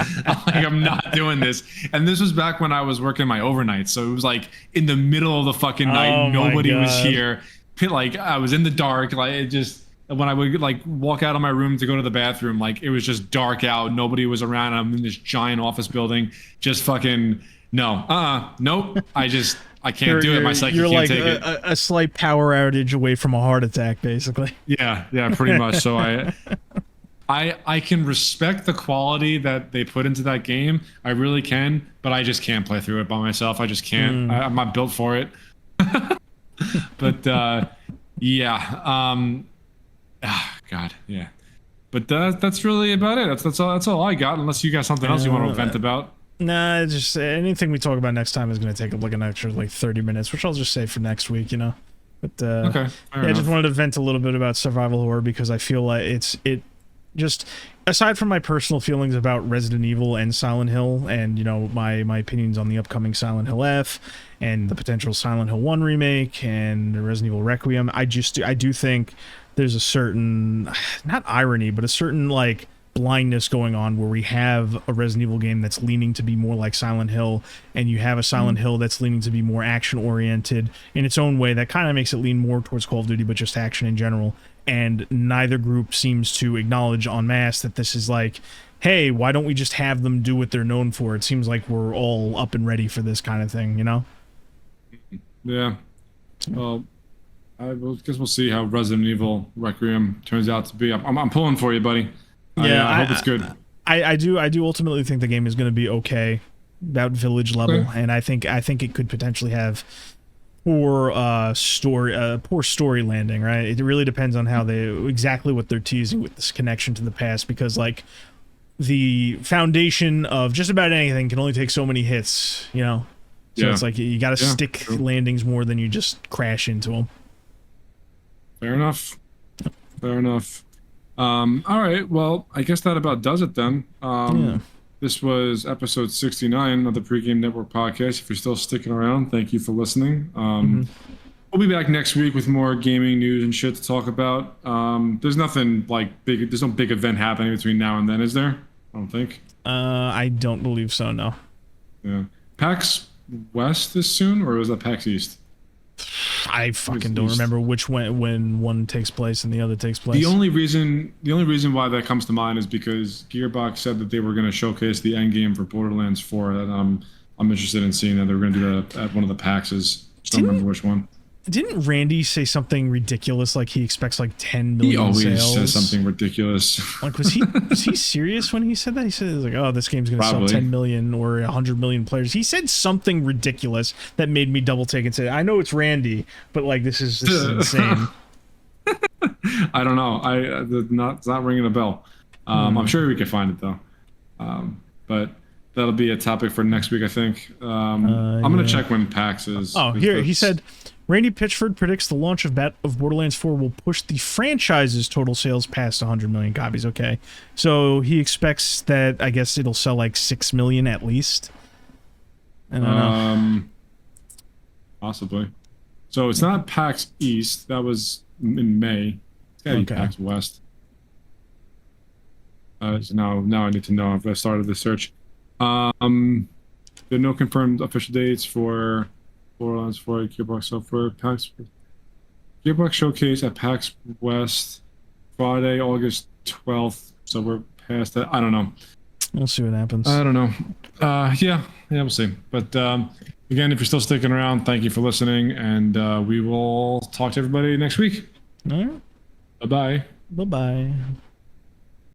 I'm not doing this. And this was back when I was working my overnight, so it was like in the middle of the fucking night. Nobody was here. Like I was in the dark. Like it just. When I would like walk out of my room to go to the bathroom, like it was just dark out. Nobody was around. I'm in this giant office building. Just fucking no. Nope. I can't do it. My psyche can't take it. A slight power outage away from a heart attack, basically. Yeah, pretty much. So I can respect the quality that they put into that game. I really can, but I just can't play through it by myself. I just can't. I'm not built for it. But yeah. God, yeah. But that's really about it. That's all I got. Unless you got something else you want to vent about. Nah, just anything we talk about next time is going to take like an extra like 30 minutes, which I'll just save for next week, you know. But okay, yeah, I just wanted to vent a little bit about survival horror, because I feel like it just, aside from my personal feelings about Resident Evil and Silent Hill, and you know my opinions on the upcoming Silent Hill F and the potential Silent Hill 1 remake and Resident Evil Requiem, I do think there's a certain, not irony, but a certain like blindness going on where we have a Resident Evil game that's leaning to be more like Silent Hill, and you have a Silent Hill that's leaning to be more action oriented in its own way that kind of makes it lean more towards Call of Duty, but just action in general. And neither group seems to acknowledge en masse that this is like, hey, why don't we just have them do what they're known for? It seems like we're all up and ready for this kind of thing, you know? Yeah. Well, I guess we'll see how Resident Evil Requiem turns out to be. I'm pulling for you, buddy. Yeah, I hope it's good. I do ultimately think the game is going to be okay, about Village level, and I think it could potentially have poor story landing. Right? It really depends on how exactly what they're teasing with this connection to the past, because like the foundation of just about anything can only take so many hits, you know. So it's like you got to stick landings more than you just crash into them. Fair enough. All right, well, I guess that about does it then. This was episode 69 of the Pregame Network podcast. If you're still sticking around, thank you for listening. We'll be back next week with more gaming news and shit to talk about. There's nothing like big. There's no big event happening between now and then, is there? I don't think. I don't believe so, no. Yeah. PAX West is soon, or was that PAX East? I fucking don't remember when one takes place and the other takes place. The only reason why that comes to mind is because Gearbox said that they were going to showcase the end game for Borderlands 4. That I'm interested in seeing that. They were going to do that at one of the PAXs. I don't remember which one. Didn't Randy say something ridiculous, like he expects like 10 million sales? He always says something ridiculous. Like, was he serious when he said that? He said, like, oh, this game's going to sell 10 million or 100 million players. He said something ridiculous that made me double take and say, I know it's Randy, but like, this is insane. I don't know. It's not ringing a bell. I'm sure we can find it though. But that'll be a topic for next week, I think. I'm gonna check when PAX is. Oh, here he said, Randy Pitchford predicts the launch of Borderlands 4 will push the franchise's total sales past 100 million copies. Okay, so he expects that, I guess it'll sell like 6 million at least. I don't know. Possibly. So it's not PAX East. That was in May. It's gotta be PAX West. So now I need to know if I started the search. There are no confirmed official dates for Borderlands 4 Gearbox. So for PAX Gearbox Showcase at PAX West, Friday, August 12th. So we're past that. I don't know. We'll see what happens. I don't know. Yeah, we'll see. But again, if you're still sticking around, thank you for listening, and we will talk to everybody next week. All right. Bye-bye. Bye-bye.